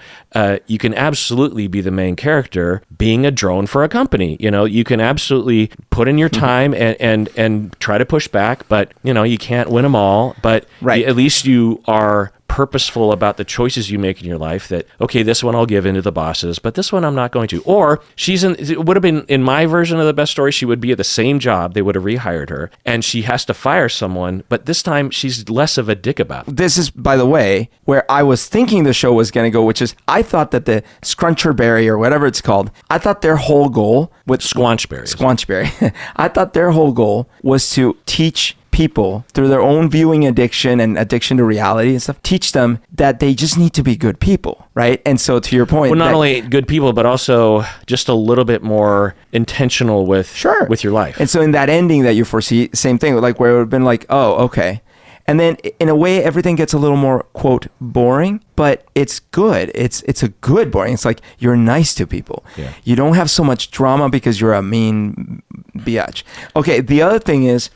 You can absolutely be the main character being a drone for a company. You know, you can absolutely put in your time and try to push back, but, you know, you can't win them all, but at least you are purposeful about the choices you make in your life that, okay, this one I'll give in to the bosses, but this one I'm not going to. Or it would have been, in my version of the best story, she would be at the same job. They would have rehired her and she has to fire someone, but this time she's less of a dick about it. This is, by the way, where I was thinking the show was going to go, which is I thought that the Scruncherberry or whatever it's called, I thought their whole goal with Squanchberry. I thought their whole goal was to teach people through their own viewing addiction and addiction to reality and stuff, teach them that they just need to be good people, right? And so to your point, well, not only good people, but also just a little bit more intentional with your life. And so in that ending that you foresee, same thing, like where it would have been like, oh, okay. And then in a way, everything gets a little more, quote, boring, but it's good. It's a good boring. It's like you're nice to people. Yeah. You don't have so much drama because you're a mean biatch. Okay, the other thing is,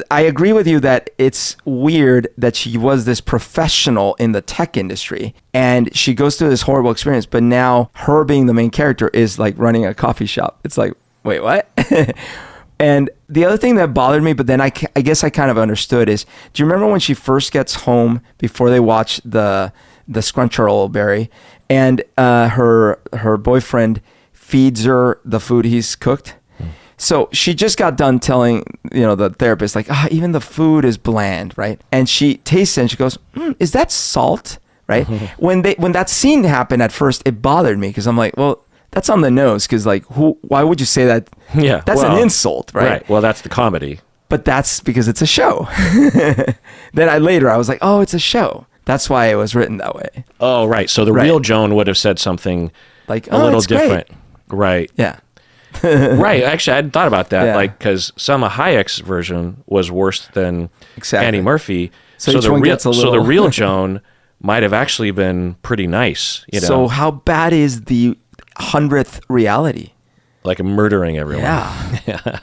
I agree with you that it's weird that she was this professional in the tech industry and she goes through this horrible experience, but now her being the main character is like running a coffee shop. It's like, wait, what? And the other thing that bothered me, but then I guess I kind of understood is, do you remember when she first gets home before they watch the Scruncherberry and her boyfriend feeds her the food he's cooked? So she just got done telling, you know, the therapist, like, even the food is bland, right? And she tastes it and she goes, is that salt, right? When that scene happened at first, it bothered me because I'm like, well, that's on the nose because, like, why would you say that? Yeah, that's an insult, right? Right. Well, that's the comedy. But that's because it's a show. Then I was like, oh, it's a show. That's why it was written that way. Oh, right. So the real Joan would have said something like a little different. Great. Right. Yeah. Right. Actually, I hadn't thought about that. Like, because Salma Hayek's version was worse than Annie Murphy. So the real Joan might have actually been pretty nice. You know? So how bad is the 100th reality? Like murdering everyone. Yeah.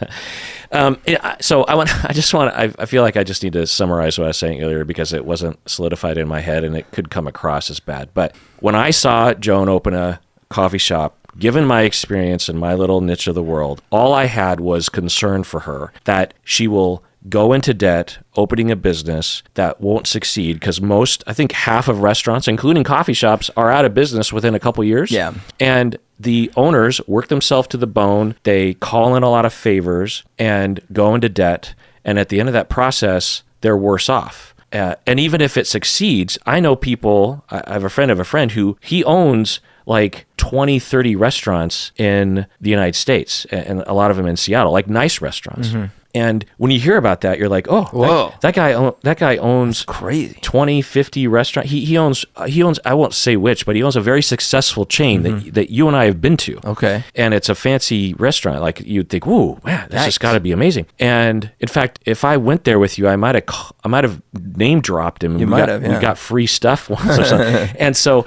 So I feel like I just need to summarize what I was saying earlier because it wasn't solidified in my head and it could come across as bad. But when I saw Joan open a coffee shop, given my experience in my little niche of the world, all I had was concern for her that she will go into debt opening a business that won't succeed because I think half of restaurants, including coffee shops, are out of business within a couple years. Yeah. And the owners work themselves to the bone. They call in a lot of favors and go into debt. And at the end of that process, they're worse off. And even if it succeeds, I know people, I have a friend of a friend who he owns like 20, 30 restaurants in the United States, and a lot of them in Seattle, like nice restaurants. Mm-hmm. And when you hear about that, you're like, oh, whoa, that guy owns crazy 20, 50 restaurants. He owns, I won't say which, but he owns a very successful chain that you and I have been to. Okay. And it's a fancy restaurant. Like you'd think, whoa, man, this has got to be amazing. And in fact, if I went there with you, I might have name dropped him. You might have, yeah. We got free stuff once or something. And so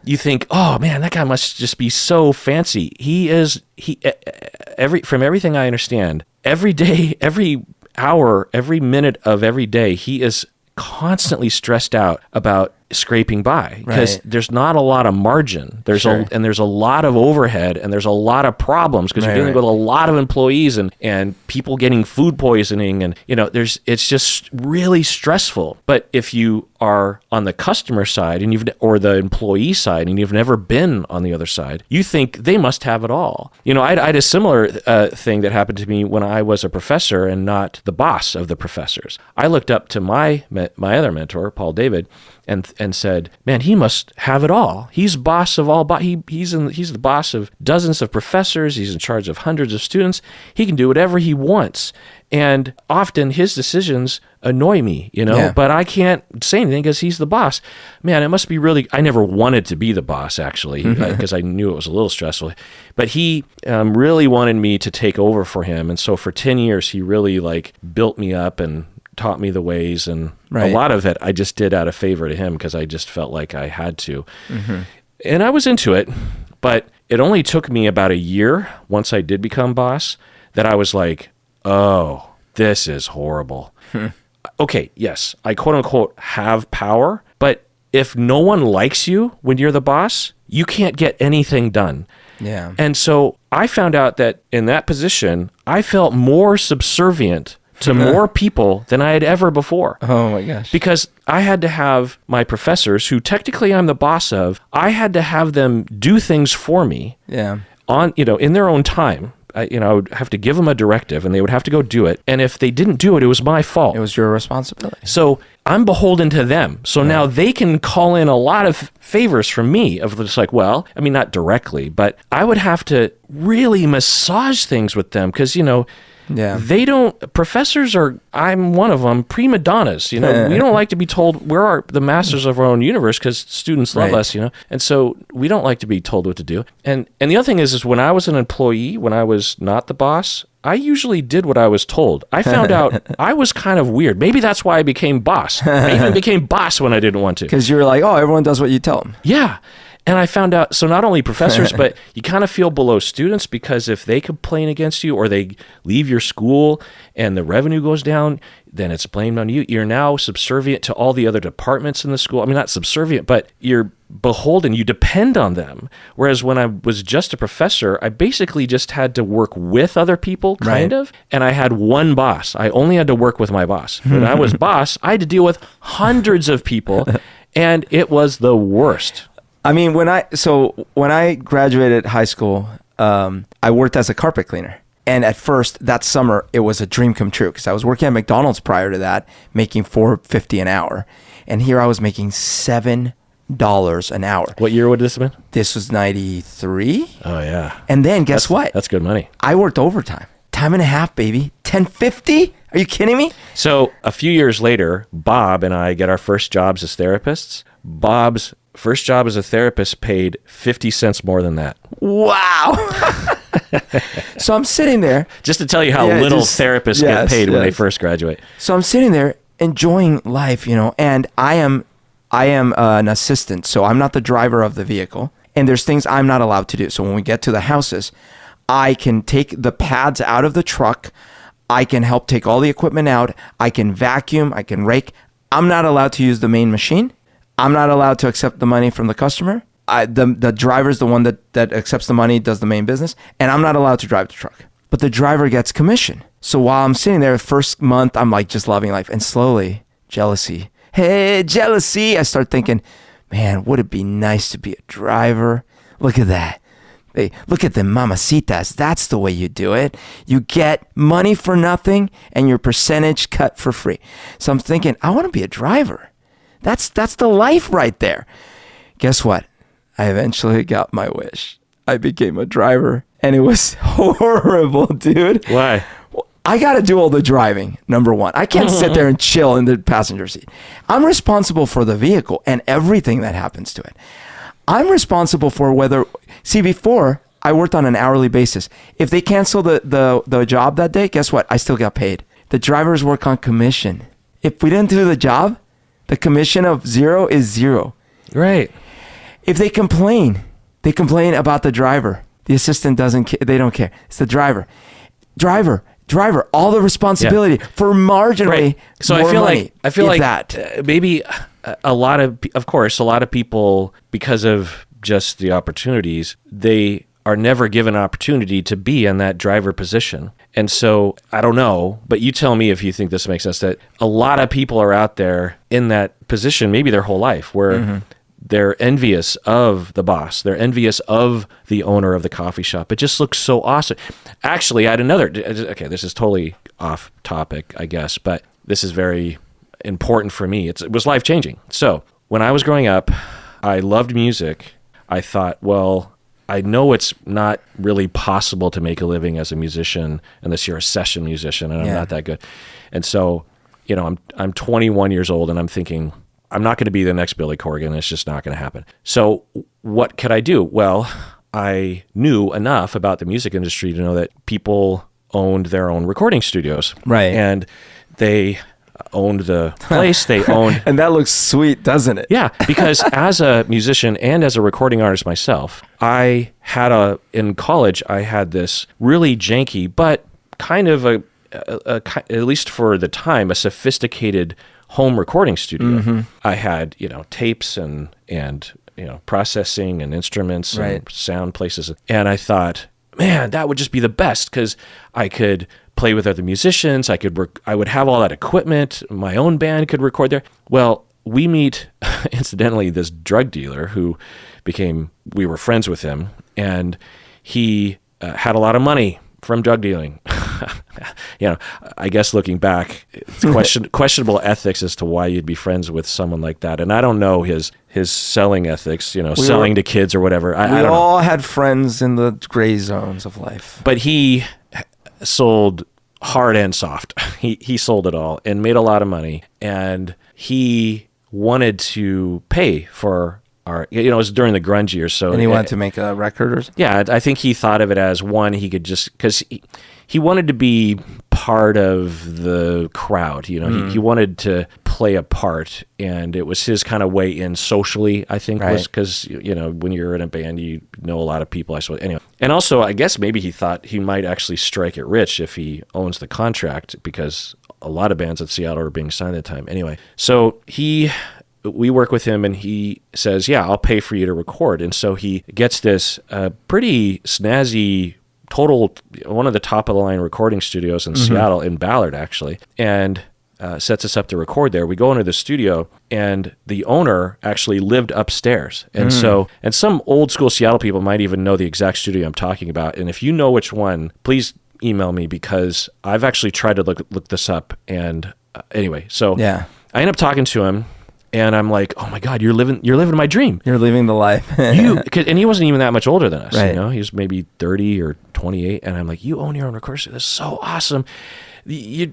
you think, oh man, that guy must just be so fancy. From everything I understand, every day, every hour, every minute of every day, he is constantly stressed out about scraping by because there's not a lot of margin. There's a lot of overhead and there's a lot of problems because you're dealing with a lot of employees and people getting food poisoning and it's just really stressful. But if you are on the customer side or the employee side and you've never been on the other side, you think they must have it all. I had a similar thing that happened to me when I was a professor and not the boss of the professors. I looked up to my other mentor, Paul David, and said, man, he must have it all. He's boss of all. He's the boss of dozens of professors. He's in charge of hundreds of students. He can do whatever he wants. And often his decisions annoy me, but I can't say anything because he's the boss. Man, it must be really, I never wanted to be the boss actually, because I knew it was a little stressful, but he really wanted me to take over for him. And so for 10 years, he really built me up and taught me the ways, and a lot of it I just did out of favor to him because I just felt like I had to. Mm-hmm. And I was into it, but it only took me about a year once I did become boss that I was like, oh, this is horrible. Okay, yes, I quote unquote have power, but if no one likes you when you're the boss, you can't get anything done. Yeah. And so I found out that in that position, I felt more subservient to more people than I had ever before. Oh my gosh. Because I had to have my professors, who technically I'm the boss of, I had to have them do things for me. Yeah. In their own time. I would have to give them a directive and they would have to go do it. And if they didn't do it, it was my fault. It was your responsibility. So I'm beholden to them. So now they can call in a lot of favors from me of just not directly, but I would have to really massage things with them because, they don't, professors are, I'm one of them, prima donnas, we don't like to be told we're the masters of our own universe because students love us, and so we don't like to be told what to do. And the other thing is when I was an employee, when I was not the boss, I usually did what I was told. I found out I was kind of weird. Maybe that's why I became boss. I even became boss when I didn't want to. Because you were like, oh, everyone does what you tell them. Yeah. And I found out, so not only professors, but you kind of feel below students because if they complain against you or they leave your school and the revenue goes down, then it's blamed on you. You're now subservient to all the other departments in the school. I mean, not subservient, but you're beholden. You depend on them. Whereas when I was just a professor, I basically just had to work with other people, kind of. And I had one boss. I only had to work with my boss. When I was boss, I had to deal with hundreds of people, and it was the worst. I mean, when I graduated high school, I worked as a carpet cleaner. And at first, that summer, it was a dream come true because I was working at McDonald's prior to that, making $4.50 an hour. And here I was making $7 an hour. What year would this have been? This was 93. Oh, yeah. And then guess what? That's good money. I worked overtime. Time and a half, baby. $10.50? Are you kidding me? So a few years later, Bob and I get our first jobs as therapists. Bob's first job as a therapist paid 50 cents more than that. Wow. So I'm sitting there. Just to tell you how little therapists get paid when they first graduate. So I'm sitting there enjoying life, and I am an assistant, so I'm not the driver of the vehicle. And there's things I'm not allowed to do. So when we get to the houses, I can take the pads out of the truck. I can help take all the equipment out. I can vacuum. I can rake. I'm not allowed to use the main machine. I'm not allowed to accept the money from the customer. The driver's the one that accepts the money, does the main business, and I'm not allowed to drive the truck. But the driver gets commission. So while I'm sitting there, first month, I'm like just loving life. And slowly, jealousy. Hey, jealousy. I start thinking, man, would it be nice to be a driver? Look at that. Hey, look at the mamacitas. That's the way you do it. You get money for nothing and your percentage cut for free. So I'm thinking, I want to be a driver. That's the life right there. Guess what? I eventually got my wish. I became a driver, and it was horrible, dude. Why? I got to do all the driving, number one. I can't sit there and chill in the passenger seat. I'm responsible for the vehicle and everything that happens to it. I'm responsible for before I worked on an hourly basis. If they cancel the job that day, guess what? I still got paid. The drivers work on commission. If we didn't do the job, the commission of 0 is 0. Right. If they complain about the driver. The assistant they don't care. It's the driver, all the responsibility for marginally right. So more I feel like that. Maybe a lot of people, because of just the opportunities, they are never given an opportunity to be in that driver position. And so I don't know, but you tell me if you think this makes sense, that a lot of people are out there in that position, maybe their whole life, where they're envious of the boss. They're envious of the owner of the coffee shop. It just looks so awesome. Actually, I had okay, this is totally off topic, I guess, but this is very important for me. It was life-changing. So when I was growing up, I loved music. I thought, well, I know it's not really possible to make a living as a musician unless you're a session musician, and I'm not that good. And so, I'm 21 years old, and I'm thinking, I'm not going to be the next Billy Corgan. It's just not going to happen. So what could I do? Well, I knew enough about the music industry to know that people owned their own recording studios. Right. And they owned the place. They owned... And that looks sweet, doesn't it? Yeah, because as a musician and as a recording artist myself, in college, I had this really janky, but kind of at least for the time, a sophisticated home recording studio. I had, tapes and processing and instruments and sound places. And I thought, man, that would just be the best, because I could play with other musicians. I would have all that equipment. My own band could record there. Well, we meet, incidentally, this drug dealer who we were friends with him, and he had a lot of money from drug dealing. I guess looking back, it's questionable ethics as to why you'd be friends with someone like that. And I don't know his selling ethics, selling to kids or whatever. I don't all know. had friends in the gray zones of life. But he sold hard and soft. He sold it all and made a lot of money. And he wanted to pay for it was during the grunge years. So, and he wanted to make a record or something? Yeah, I think he thought of it as one, he could just, because he wanted to be part of the crowd. He wanted to play a part, and it was his kind of way in socially, I think, was because, when you're in a band, you know a lot of people, I suppose. Anyway. And also, I guess maybe he thought he might actually strike it rich if he owns the contract, because a lot of bands in Seattle are being signed at the time. Anyway, so we work with him, and he says, yeah, I'll pay for you to record. And so he gets this pretty snazzy, one of the top-of-the-line recording studios in Seattle, in Ballard, actually, and sets us up to record there. We go into the studio, and the owner actually lived upstairs. And and some old-school Seattle people might even know the exact studio I'm talking about. And if you know which one, please email me, because I've actually tried to look this up. And anyway, so I end up talking to him, and I'm like, oh my God, you're living my dream. You're living the life. And he wasn't even that much older than us. Right. He was maybe 30 or 28. And I'm like, you own your own recording studio. This is so awesome. You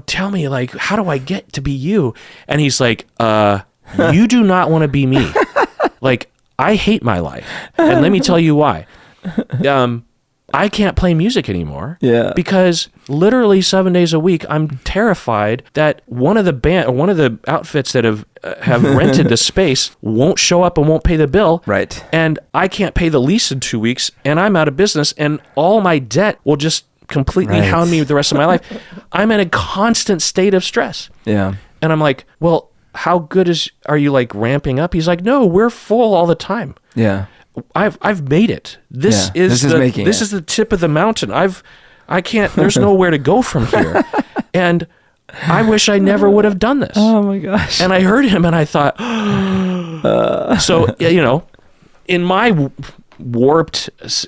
tell me, like, how do I get to be you? And he's like, you do not want to be me. Like, I hate my life. And let me tell you why. I can't play music anymore. Yeah. Because literally 7 days a week, I'm terrified that one of the outfits that have rented the space won't show up and won't pay the bill. Right. And I can't pay the lease in 2 weeks, and I'm out of business, and all my debt will just completely hound me the rest of my life. I'm in a constant state of stress. Yeah. And I'm like, well, how good are you like ramping up? He's like, no, we're full all the time. Yeah. I've made it. This is the tip of the mountain. There's nowhere to go from here. And I wish I never would have done this. Oh my gosh. And I heard him and I thought, so, in my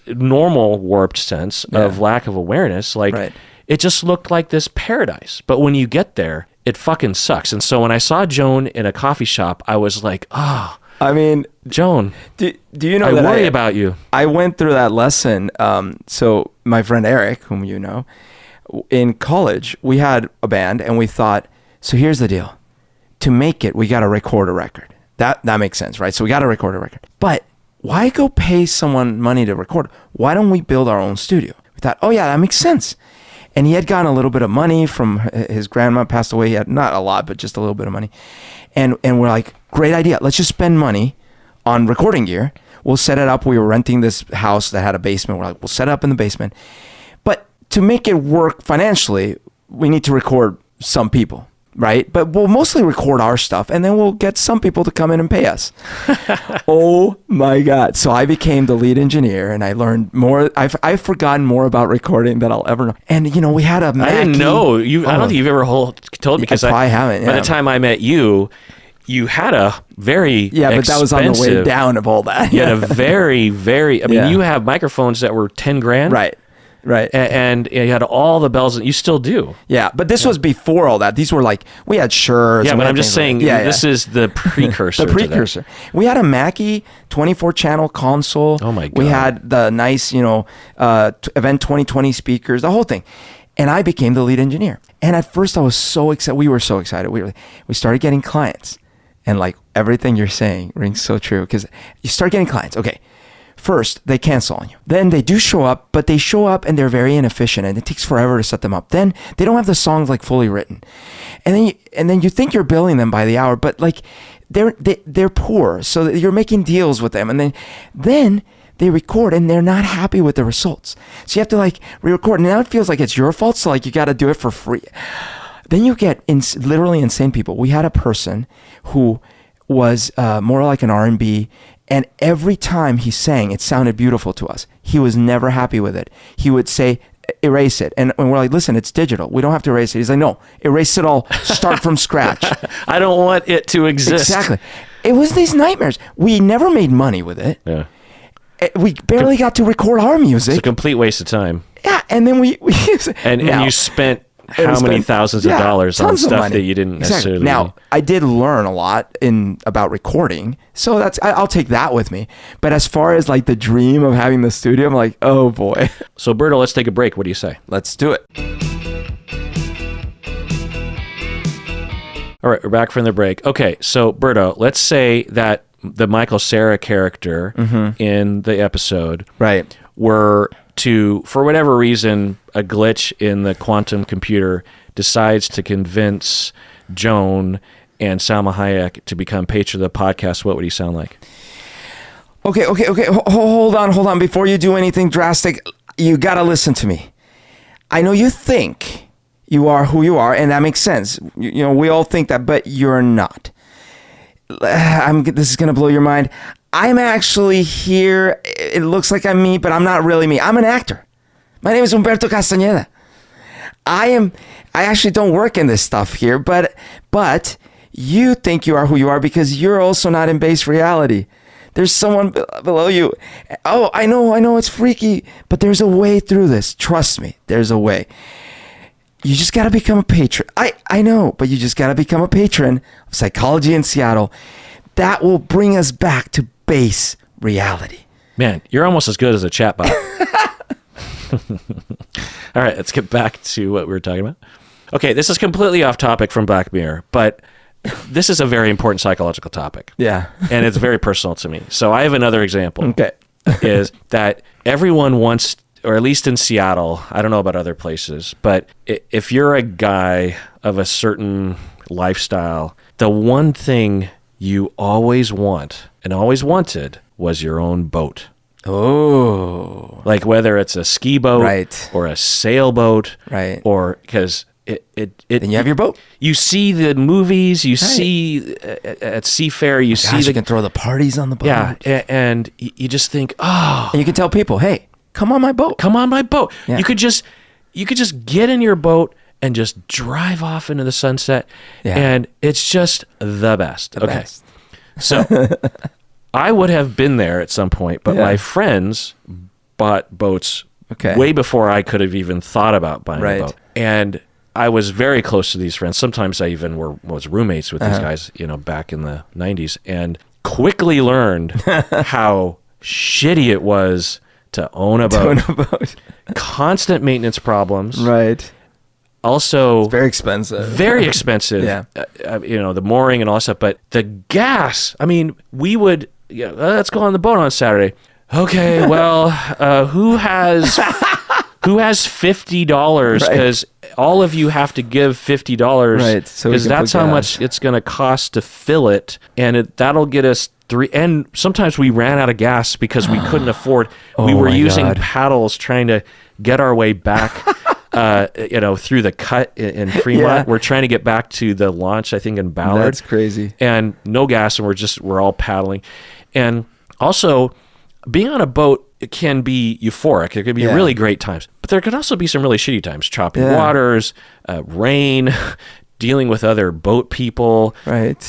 normal warped sense of lack of awareness, like it just looked like this paradise. But when you get there, it fucking sucks. And so when I saw Joan in a coffee shop, I was like, oh, I mean, Joan, do you know I that worry about you. I went through that lesson. So my friend Eric, whom you know, in college, we had a band and we thought, so here's the deal. To make it, we got to record a record. That makes sense, right? So we got to record a record. But why go pay someone money to record? Why don't we build our own studio? We thought, oh yeah, that makes sense. And he had gotten a little bit of money from his grandma passed away. He had not a lot, but just a little bit of money. And we're like, great idea. Let's just spend money on recording gear. We'll set it up. We were renting this house that had a basement. We're like, we'll set it up in the basement. But to make it work financially, we need to record some people, right? But we'll mostly record our stuff, and then we'll get some people to come in and pay us. Oh my God. So I became the lead engineer, and I learned more. I've forgotten more about recording than I'll ever know. And, we had a Mackie. I didn't know. I don't think you've ever told me, because I haven't. Yeah. By the time I met you, you had a very but that was on the way down of all that. You had a very, very, you have microphones that were $10,000. Right. And you had all the bells, and you still do. Yeah, but this was before all that. These were like, we had Sures. Yeah, but I'm just saying, this is the precursor. The precursor. We had a Mackie 24-channel console. Oh my God. We had the nice, Event 2020 speakers, the whole thing. And I became the lead engineer. And at first I was so excited. We were so excited. We started getting clients. And like everything you're saying rings so true, because you start getting clients. Okay. First, they cancel on you. Then they do show up, but they show up and they're very inefficient, and it takes forever to set them up. Then they don't have the songs like fully written, and then you think you're billing them by the hour, but like they're poor, so you're making deals with them, and then they record and they're not happy with the results. So you have to like re-record, and now it feels like it's your fault. So like you got to do it for free. Then you get literally insane people. We had a person who was more like an R&B. And every time he sang, it sounded beautiful to us. He was never happy with it. He would say, erase it. And we're like, listen, it's digital. We don't have to erase it. He's like, no, erase it all. Start from scratch. I don't want it to exist. Exactly. It was these nightmares. We never made money with it. Yeah. We barely got to record our music. It's a complete waste of time. Yeah. And then we and you spent how many thousands of dollars on stuff that you didn't necessarily. Now, I did learn a lot about recording, so I'll take that with me. But as far as like the dream of having the studio, I'm like, oh boy. So Berto, let's take a break. What do you say? Let's do it. All right, we're back from the break. Okay, so Berto, let's say that the Michael Cera character in the episode were to, for whatever reason, a glitch in the quantum computer decides to convince Joan and Salma Hayek to become patron of the podcast. What would he sound like? Okay. Hold on. Before you do anything drastic, you got to listen to me. I know you think you are who you are, and that makes sense. We all think that, but you're not. This is going to blow your mind. I'm actually here. It looks like I'm me, but I'm not really me. I'm an actor. My name is Humberto Castañeda. I actually don't work in this stuff here, but you think you are who you are because you're also not in base reality. There's someone below you. Oh, I know it's freaky, but there's a way through this. Trust me, there's a way. You just got to become a patron. I know, but you just got to become a patron of Psychology in Seattle. That will bring us back to base reality. Man, you're almost as good as a chatbot. All right, let's get back to what we were talking about. Okay, this is completely off topic from Black Mirror, but this is a very important psychological topic. Yeah. And it's very personal to me. So I have another example. Okay. Is that everyone wants, or at least in Seattle, I don't know about other places, but if you're a guy of a certain lifestyle, the one thing you always want and always wanted was your own boat. Oh. Like whether it's a ski boat Right. or a sailboat, Right. or because Then you have your boat. you see the movies, you see at Seafair, you see Gosh, you can throw the parties on the boat. yeah, and you just think, oh, And you can tell people, hey, come on my boat. come on my boat. Yeah. You could just get in your boat and just drive off into the sunset, Yeah. and it's just the best. The best. So I would have been there at some point, but Yeah. my friends bought boats Okay. way before I could have even thought about buying Right. a boat. And I was very close to these friends. Sometimes I even was roommates with these guys, back in the 90s, and quickly learned how shitty it was to own a boat. Constant maintenance problems. Right. Also, Very expensive. very expensive. Yeah. The mooring and all that stuff. But the gas, I mean, we would, let's go on the boat on Saturday. Okay, well, who has $50? Because all of you have to give $50. Right, so we because can that's put how gas. much it's going to cost to fill it, and that'll get us three. And sometimes we ran out of gas because we couldn't afford. We Oh were my using God. paddles trying to get our way back. Through the cut in Fremont. Yeah. We're trying to get back to the launch, I think, in Ballard. That's crazy. And no gas, and we're all paddling. And also, being on a boat, it can be euphoric. There can be Yeah. really great times, but there can also be some really shitty times. Choppy Yeah. waters, rain, dealing with other boat people. Right.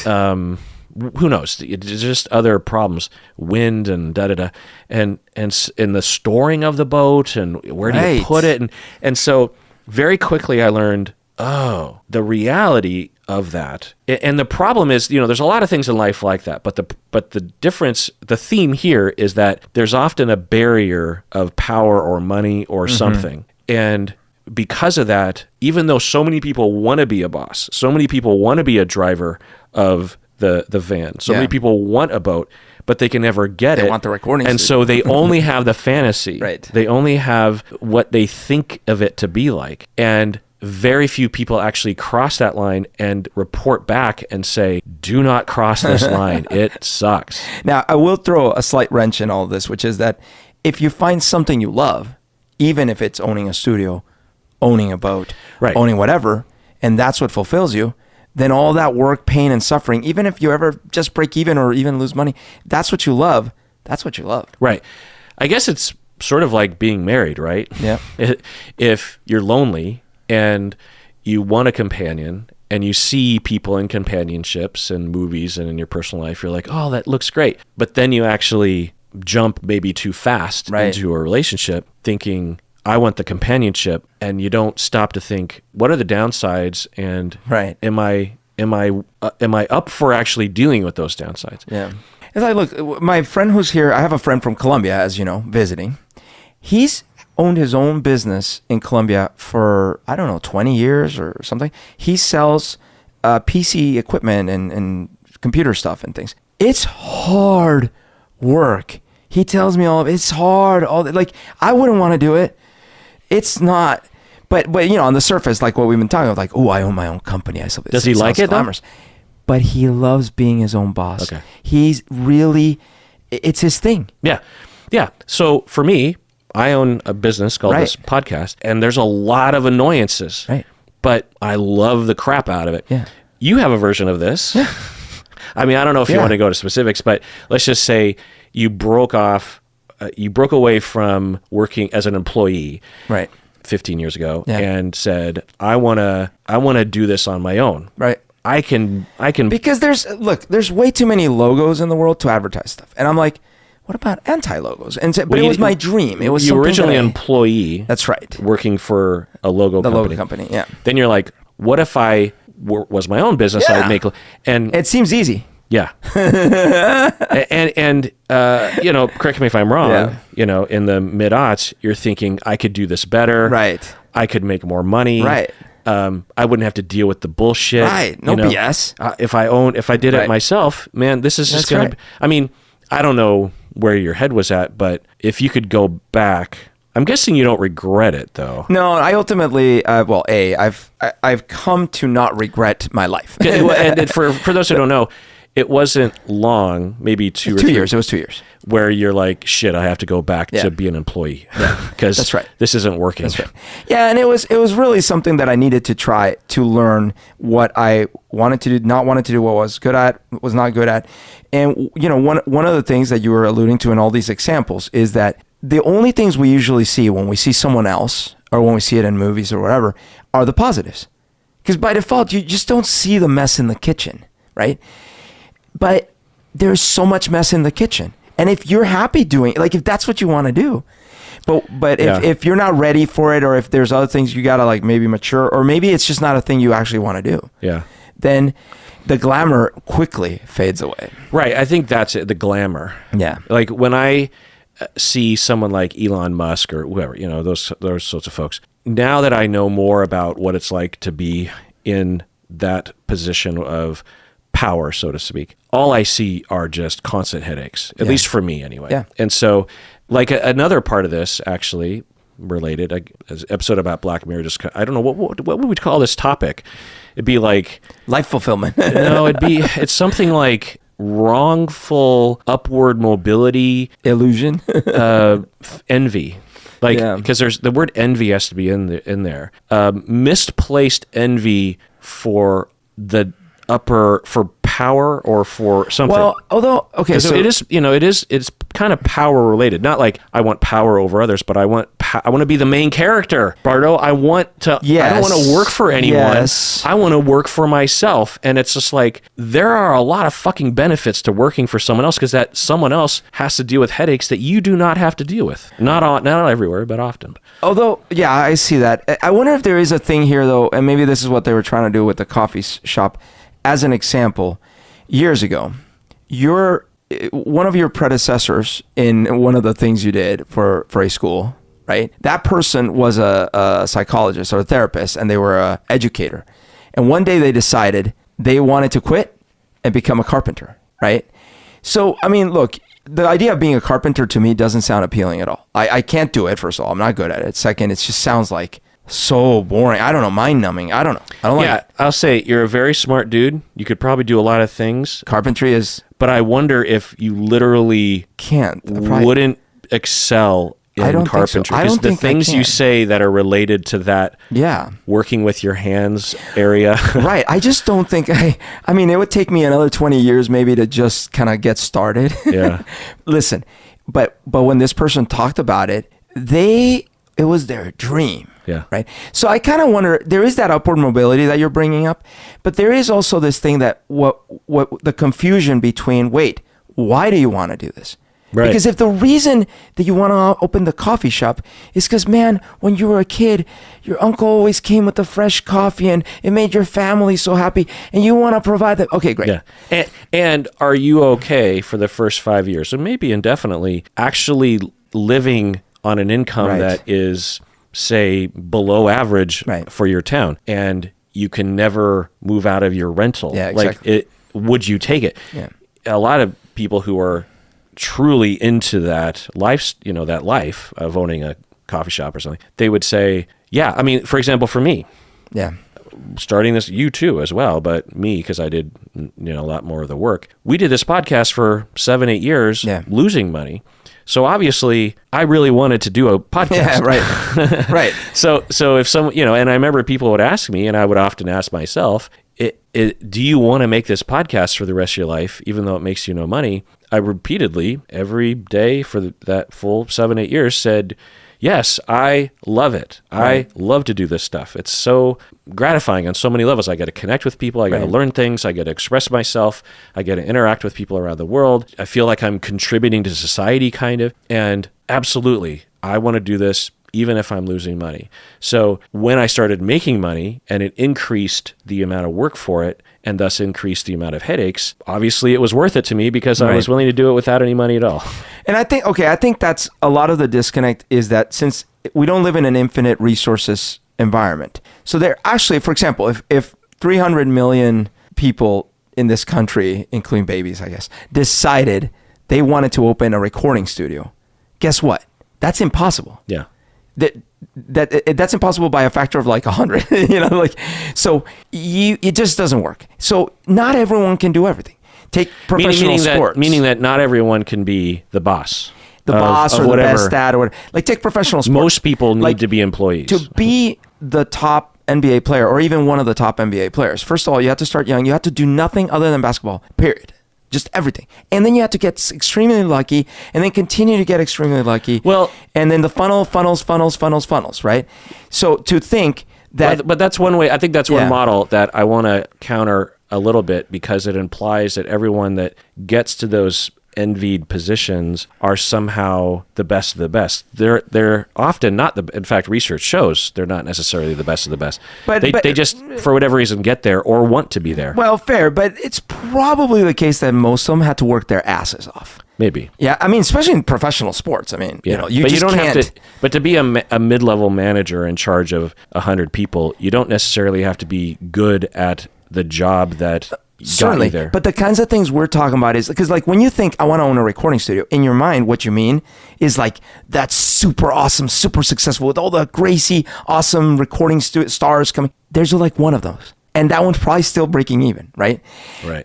Who knows? It's just other problems, wind and da-da-da. And the storing of the boat and where do you Right. put it? And so very quickly I learned, the reality of that. And the problem is, there's a lot of things in life like that, but the difference, the theme here is that there's often a barrier of power or money or something. And because of that, even though so many people want to be a boss, so many people want to be a driver of the van, so many people want a boat, but they can never get it. They want the recording and studio. so they only have the fantasy. Right. They only have what they think of it to be like. And very few people actually cross that line and report back and say, do not cross this line. It sucks. Now, I will throw a slight wrench in all of this, which is that if you find something you love, even if it's owning a studio, owning a boat, Right. owning whatever, and that's what fulfills you, then all that work, pain, and suffering, even if you ever just break even or even lose money, that's what you love. That's what you love. Right. I guess it's sort of like being married, right? Yeah. If you're lonely and you want a companion and you see people in companionships and movies and in your personal life, you're like, oh, that looks great. But then you actually jump maybe too fast Right. into a relationship thinking, I want the companionship, and you don't stop to think, what are the downsides, and Right. am I up for actually dealing with those downsides? Yeah. It's like, look, my friend who's here, I have a friend from Colombia, as you know, visiting. He's owned his own business in Colombia for, 20 years or something. He sells PC equipment and computer stuff and things. It's hard work. He tells me it's hard. I wouldn't want to do it. It's not. But on the surface, like what we've been talking about, like, oh, I own my own company. Does he like it, though? glamorous. But he loves being his own boss. Okay. He's really, it's his thing. Yeah. Yeah. So for me, I own a business called this podcast, and there's a lot of annoyances. Right. But I love the crap out of it. Yeah. You have a version of this. I mean, I don't know if you want to go to specifics, but let's just say you broke away from working as an employee. Right. 15 years ago, Yeah. and said, I want to do this on my own. Right. I can Because there's way too many logos in the world to advertise stuff. And I'm like, what about anti-logos? But it was my dream. It was you were something originally that an employee. That's right. Working for a logo The company. logo company, yeah. Then you're like, what if I was my own business? Yeah. I'd make, and It seems easy. yeah. and correct me if I'm wrong, Yeah. in the mid-aughts, you're thinking I could do this better. Right. I could make more money. Right. I wouldn't have to deal with the bullshit. Right. No BS. If I did it Right. myself, man, this is just That's going right. to, I mean, I don't know where your head was at, but if you could go back, I'm guessing you don't regret it though. No, I ultimately, I've come to not regret my life. And for those who don't know, it wasn't long, maybe 2 or 2 years. It was 2 years. Where you're like, shit, I have to go back to be an employee because That's right. this isn't working. That's right. Yeah, and it was really something that I needed to try to learn what I wanted to do, not wanted to do, what I was good at, was not good at. And, you know, one of the things that you were alluding to in all these examples is that the only things we usually see when we see someone else or when we see it in movies or whatever are the positives. Because by default, you just don't see the mess in the kitchen, right? But there's so much mess in the kitchen. And if you're happy doing it, like if that's what you want to do, but if you're not ready for it, or if there's other things you got to like maybe mature, or maybe it's just not a thing you actually want to do, then the glamour quickly fades away. Right. I think that's it, the glamour. Yeah. Like when I see someone like Elon Musk or whoever, you know, those sorts of folks, now that I know more about what it's like to be in that position of power, so to speak, all I see are just constant headaches, at least for me anyway. Yeah. And so like another part of this actually related, an episode about Black Mirror, just, I don't know, what would we call this topic? It'd be like life fulfillment. No, it's something like wrongful upward mobility, illusion, envy. Like, because there's the word envy has to be in there. Misplaced envy for power or for something. Well, although so it is, you know, it's kind of power related. Not like I want power over others, but I want to be the main character, Bardo. I want to. I don't want to work for anyone. I want to work for myself. And it's just like there are a lot of fucking benefits to working for someone else because that someone else has to deal with headaches that you do not have to deal with. Not everywhere, but often. Although, yeah, I see that. I wonder if there is a thing here though, and maybe this is what they were trying to do with the coffee shop. As an example, years ago, one of your predecessors in one of the things you did for a school, right? That person was a psychologist or a therapist, and they were an educator. And one day they decided they wanted to quit and become a carpenter, right? So, I mean, look, the idea of being a carpenter to me doesn't sound appealing at all. I can't do it, first of all. I'm not good at it. Second, it just sounds like so boring. I don't know, mind numbing. I don't know. I don't like it. I'll say you're a very smart dude. You could probably do a lot of things. Carpentry is... But I wonder if you literally wouldn't excel in carpentry. Because the things you say that are related to that working with your hands area. Right. I just don't think... I mean, it would take me another 20 years maybe to just kind of get started. Yeah. Listen, but when this person talked about it, it was their dream. Yeah. Right. So I kind of wonder, there is that upward mobility that you're bringing up, but there is also this thing that what the confusion between, wait, why do you want to do this? Right. Because if the reason that you want to open the coffee shop is because, man, when you were a kid, your uncle always came with the fresh coffee and it made your family so happy and you want to provide that. Okay, great. Yeah. And are you okay for the first 5 years, or maybe indefinitely, actually living on an income that is, say, below average for your town, and you can never move out of your rental? Yeah, exactly. Would you take it? Yeah. A lot of people who are truly into that life, that life of owning a coffee shop or something, they would say, yeah. I mean, for example, for me, starting this, you too as well, but me, because I did, a lot more of the work. We did this podcast for 7-8 years, losing money. So obviously, I really wanted to do a podcast. Yeah, right, right. So if someone, and I remember people would ask me, and I would often ask myself, do you want to make this podcast for the rest of your life, even though it makes you no money? I repeatedly, every day for that full 7-8 years, said, yes, I love it. Right. I love to do this stuff. It's so gratifying on so many levels. I get to connect with people. I get to learn things. I get to express myself. I get to interact with people around the world. I feel like I'm contributing to society, kind of. And absolutely, I want to do this even if I'm losing money. So when I started making money and it increased the amount of work for it and thus increased the amount of headaches, obviously it was worth it to me because I was willing to do it without any money at all. And I think that's a lot of the disconnect, is that since we don't live in an infinite resources environment. So there actually, for example, if 300 million people in this country, including babies, I guess, decided they wanted to open a recording studio, guess what? That's impossible. Yeah. That's impossible by a factor of like 100, so it just doesn't work. So not everyone can do everything. Take professional sports. Meaning that not everyone can be the boss. The boss or whatever. the best dad or whatever. Like, take professional sports. Most people need to be employees. To be the top NBA player or even one of the top NBA players, first of all, you have to start young. You have to do nothing other than basketball, period. Just everything. And then you have to get extremely lucky and then continue to get extremely lucky. Well, and then the funnels, right? So to think that... But that's one way. I think that's one model that I want to counter a little bit, because it implies that everyone that gets to those envied positions are somehow the best of the best. They're often not in fact, research shows they're not necessarily the best of the best. But they just, for whatever reason, get there or want to be there. Well, fair, but it's probably the case that most of them had to work their asses off. Maybe. Yeah, I mean, especially in professional sports. I mean, you don't have to. But to be a mid-level manager in charge of 100 people, you don't necessarily have to be good at the job that certainly there. But the kinds of things we're talking about is because, like, when you think I want to own a recording studio, in your mind what you mean is like that's super awesome, super successful with all the crazy awesome recording stars coming. There's like one of those, and that one's probably still breaking even, right?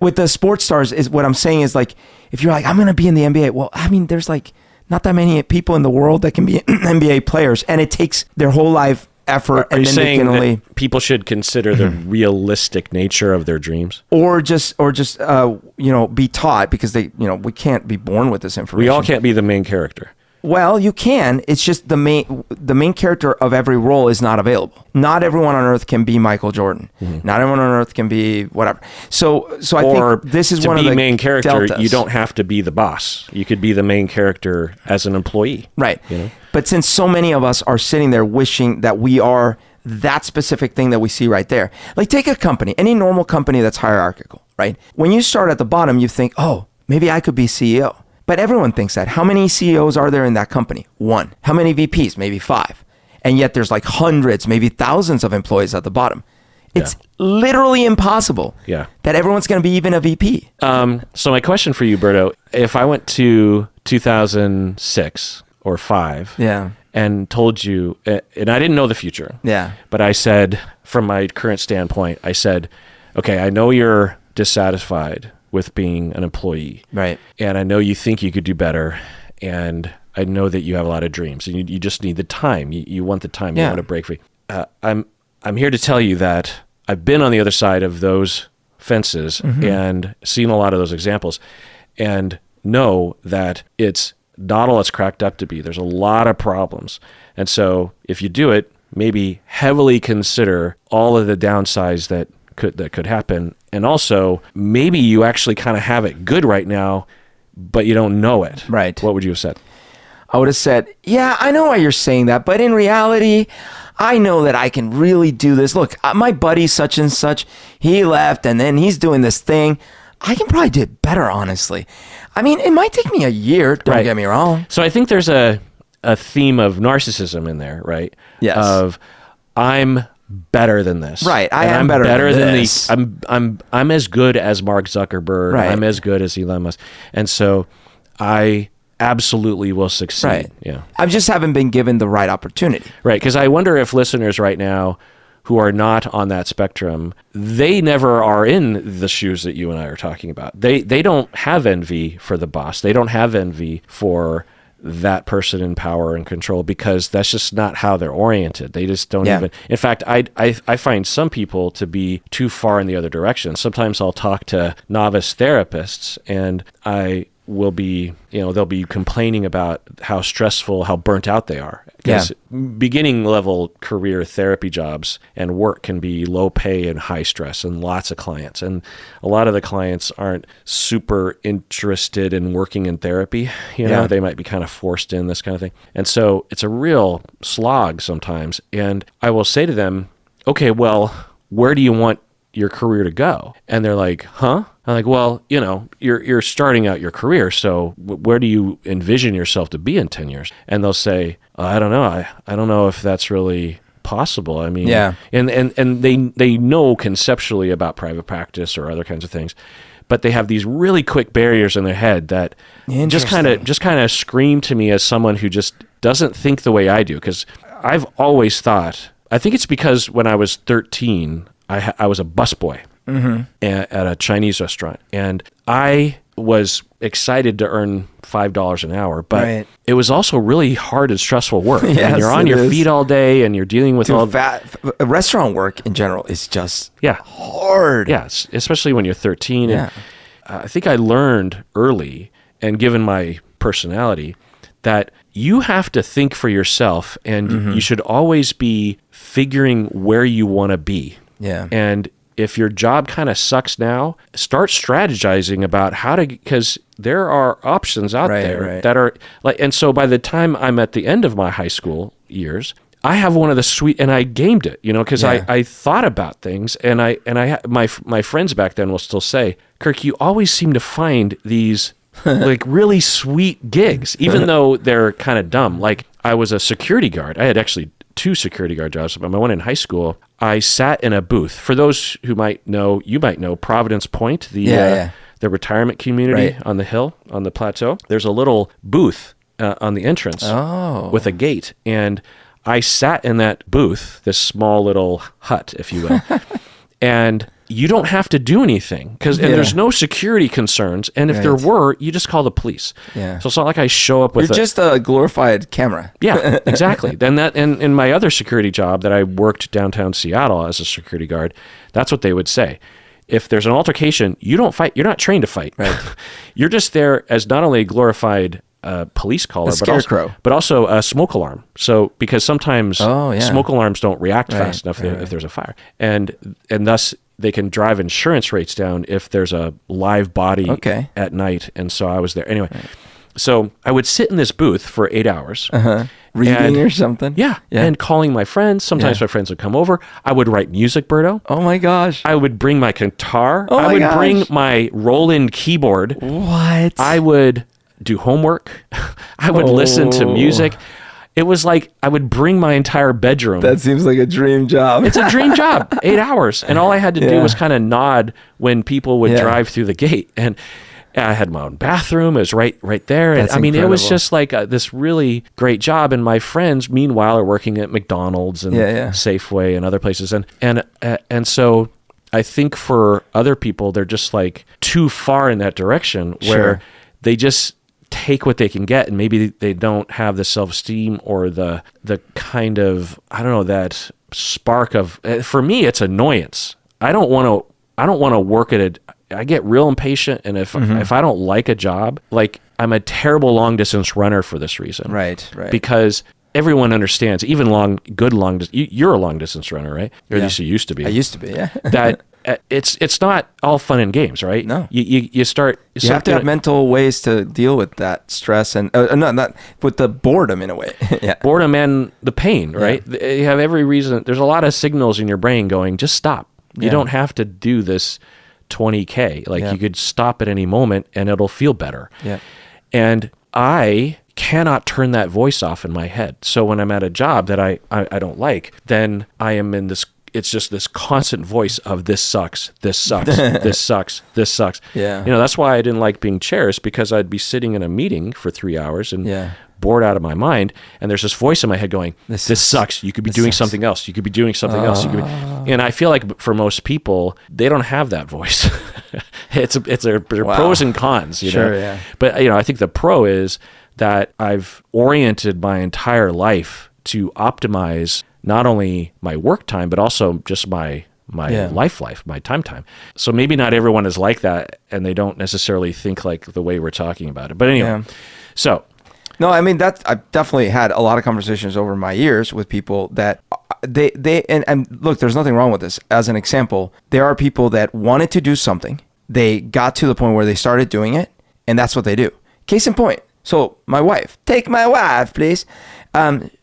With the sports stars, is what I'm saying is, like, if you're like, I'm gonna be in the NBA, well, I mean, there's like not that many people in the world that can be NBA players, and it takes their whole life effort. Are you saying that people should consider the realistic nature of their dreams, or just be taught, because we can't be born with this information. We all can't be the main character. Well, you can. It's just the main character of every role is not available. Not everyone on earth can be Michael Jordan. Mm-hmm. Not everyone on earth can be whatever. So I think this is one of the main character. deltas. You don't have to be the boss. You could be the main character as an employee. Right. But since so many of us are sitting there wishing that we are that specific thing that we see right there, like, take a company, any normal company that's hierarchical, right? When you start at the bottom, you think, oh, maybe I could be CEO. But everyone thinks that. How many CEOs are there in that company? 1. How many VPs? Maybe 5. And yet there's like hundreds, maybe thousands of employees at the bottom. It's literally impossible that everyone's going to be even a VP. So my question for you, Berto, if I went to 2006 or 5 and told you, and I didn't know the future, but I said, from my current standpoint, I said, okay, I know you're dissatisfied with being an employee. Right. And I know you think you could do better. And I know that you have a lot of dreams, and you just need the time. You want the time. You want a break free. I'm here to tell you that I've been on the other side of those fences and seen a lot of those examples, and know that it's not all it's cracked up to be. There's a lot of problems. And so if you do it, maybe heavily consider all of the downsides that could happen. And also, maybe you actually kind of have it good right now, but you don't know it. Right. What would you have said? I would have said, yeah, I know why you're saying that, but in reality, I know that I can really do this. Look, my buddy such and such, he left, and then he's doing this thing. I can probably do it better, honestly. I mean, it might take me a year, don't get me wrong. So I think there's a theme of narcissism in there, right? Yes. Of, I'm better than this. Right. I'm better than this. I'm as good as Mark Zuckerberg. Right. I'm as good as Elon Musk. And so I absolutely will succeed. Right. Yeah. I just haven't been given the right opportunity. Right. Because I wonder if listeners right now who are not on that spectrum, they never are in the shoes that you and I are talking about. They don't have envy for the boss. They don't have envy for that person in power and control, because that's just not how they're oriented. They just don't even. In fact, I find some people to be too far in the other direction. Sometimes I'll talk to novice therapists, and I will be, they'll be complaining about how stressful, how burnt out they are. Because beginning level career therapy jobs and work can be low pay and high stress and lots of clients. And a lot of the clients aren't super interested in working in therapy. They might be kind of forced in, this kind of thing. And so it's a real slog sometimes. And I will say to them, okay, well, where do you want your career to go? And they're like, huh? I'm like, well, you're starting out your career, so where do you envision yourself to be in 10 years? And they'll say, I don't know. I don't know if that's really possible. I mean, and they know conceptually about private practice or other kinds of things, but they have these really quick barriers in their head that just kind of scream to me as someone who just doesn't think the way I do. Because I've always thought, I think it's because when I was 13, I was a busboy. at a Chinese restaurant. And I was excited to earn $5 an hour, but it was also really hard and stressful work. Yes, and you're on your feet all day and you're dealing with restaurant work in general is just hard. Yes, especially when you're 13. And I think I learned early, and given my personality, that you have to think for yourself, and you should always be figuring where you want to be. Yeah. And if your job kind of sucks now, start strategizing about how to, because there are options out there that are like, and so by the time I'm at the end of my high school years, I have one of the and I gamed it, because I thought about things, and my friends back then will still say, Kirk, you always seem to find these like really sweet gigs, even though they're kind of dumb. Like I was a security guard. I had actually 2 security guard jobs. My one in high school, I sat in a booth. For those who might know, you might know Providence Point, the retirement community on the hill, on the plateau. There's a little booth on the entrance with a gate. And I sat in that booth, this small little hut, if you will. And you don't have to do anything and there's no security concerns. And if there were, you just call the police. Yeah. So it's not like I show up with You're just a glorified camera. Yeah, exactly. Then that, and in my other security job that I worked downtown Seattle as a security guard, that's what they would say. If there's an altercation, you don't fight. You're not trained to fight. Right. You're just there as not only a glorified police caller, but also a smoke alarm. So because sometimes smoke alarms don't react fast enough if there's a fire, and thus they can drive insurance rates down if there's a live body at night. And so I was there anyway. So I would sit in this booth for 8 hours. Reading or something? Yeah. And calling my friends. Sometimes my friends would come over. I would write music, Berto. Oh my gosh. I would bring my guitar. I would bring my Roland keyboard. What? I would do homework. I would listen to music. It was like I would bring my entire bedroom. That seems like a dream job. It's a dream job. 8 hours. And all I had to do was kind of nod when people would drive through the gate. And I had my own bathroom. It was right there. And I mean, it was just like this really great job. And my friends, meanwhile, are working at McDonald's and Safeway and other places. And so I think for other people, they're just like too far in that direction where they just take what they can get, and maybe they don't have the self-esteem or the kind of, I don't know, that spark of, for me, it's annoyance. I don't want to work at it. I get real impatient, and if I don't like a job, like I'm a terrible long distance runner for this reason. Right. Because everyone understands, even you're a long distance runner, right? Or at least you used to be. I used to be, yeah. That it's not all fun and games, right? No. You have to have mental ways to deal with that stress and not with the boredom in a way. Boredom and the pain, right? You have every reason. There's a lot of signals in your brain going, just stop. You don't have to do this 20K. Like you could stop at any moment and it'll feel better. Yeah. And I cannot turn that voice off in my head. So when I'm at a job that I don't like, then I am in this, it's just this constant voice of this sucks, this sucks, this sucks, this sucks. Yeah. That's why I didn't like being chairs, because I'd be sitting in a meeting for 3 hours and bored out of my mind. And there's this voice in my head going, this sucks. You could be doing something else. You could be doing something else. And I feel like for most people, they don't have that voice. It's pros and cons, you know? Yeah. But, I think the pro is that I've oriented my entire life to optimize not only my work time, but also just my life, my time. So maybe not everyone is like that, and they don't necessarily think like the way we're talking about it. But anyway, so. No, I mean, I've definitely had a lot of conversations over my years with people that and look, there's nothing wrong with this. As an example, there are people that wanted to do something. They got to the point where they started doing it, and that's what they do. Case in point. So my wife, take my wife, please.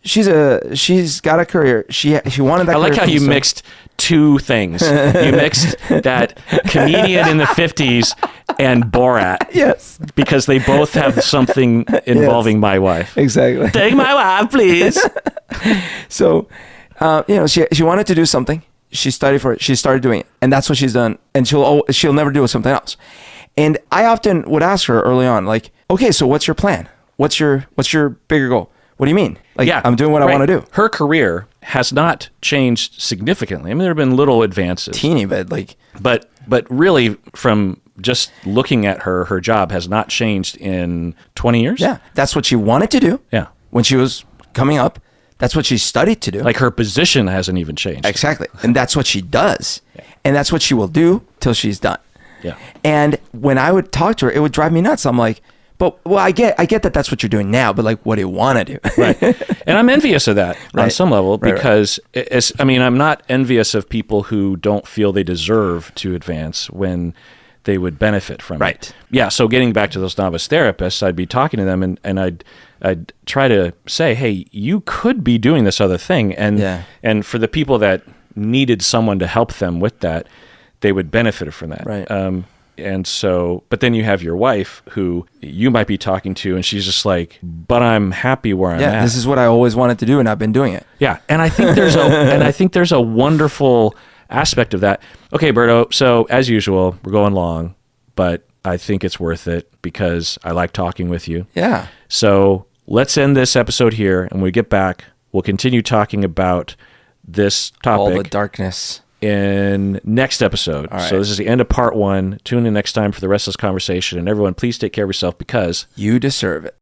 She's got a career. She wanted that. I like how you mixed two things. You mixed that comedian in the 50s and Borat. Yes. Because they both have something involving my wife. Exactly. Take my wife, please. So, she wanted to do something. She studied for it. She started doing it, and that's what she's done. And she'll never do something else. And I often would ask her early on, like, okay, so what's your plan? What's your bigger goal? What do you mean? Like, I'm doing what I want to do. Her career has not changed significantly. I mean, there have been little advances. Teeny bit, like. But really, from just looking at her job has not changed in 20 years. Yeah, that's what she wanted to do. Yeah. When she was coming up, that's what she studied to do. Like her position hasn't even changed. Exactly. And that's what she does. Yeah. And that's what she will do till she's done. Yeah. And when I would talk to her, it would drive me nuts. I'm like, I get that that's what you're doing now, but like, what do you want to do? Right. And I'm envious of that on some level because I'm not envious of people who don't feel they deserve to advance when they would benefit from it. Yeah. So getting back to those novice therapists, I'd be talking to them and I'd try to say, hey, you could be doing this other thing. And for the people that needed someone to help them with that, they would benefit from that. Right. And so, but then you have your wife who you might be talking to and she's just like, but I'm happy where I'm at. Yeah, this is what I always wanted to do and I've been doing it. Yeah. And I think there's a wonderful aspect of that. Okay, Berto, so as usual, we're going long, but I think it's worth it because I like talking with you. Yeah. So let's end this episode here and when we get back, we'll continue talking about this topic. All the darkness. In next episode. All right. So this is the end of part 1. Tune in next time for the rest of this conversation. And everyone, please take care of yourself because you deserve it.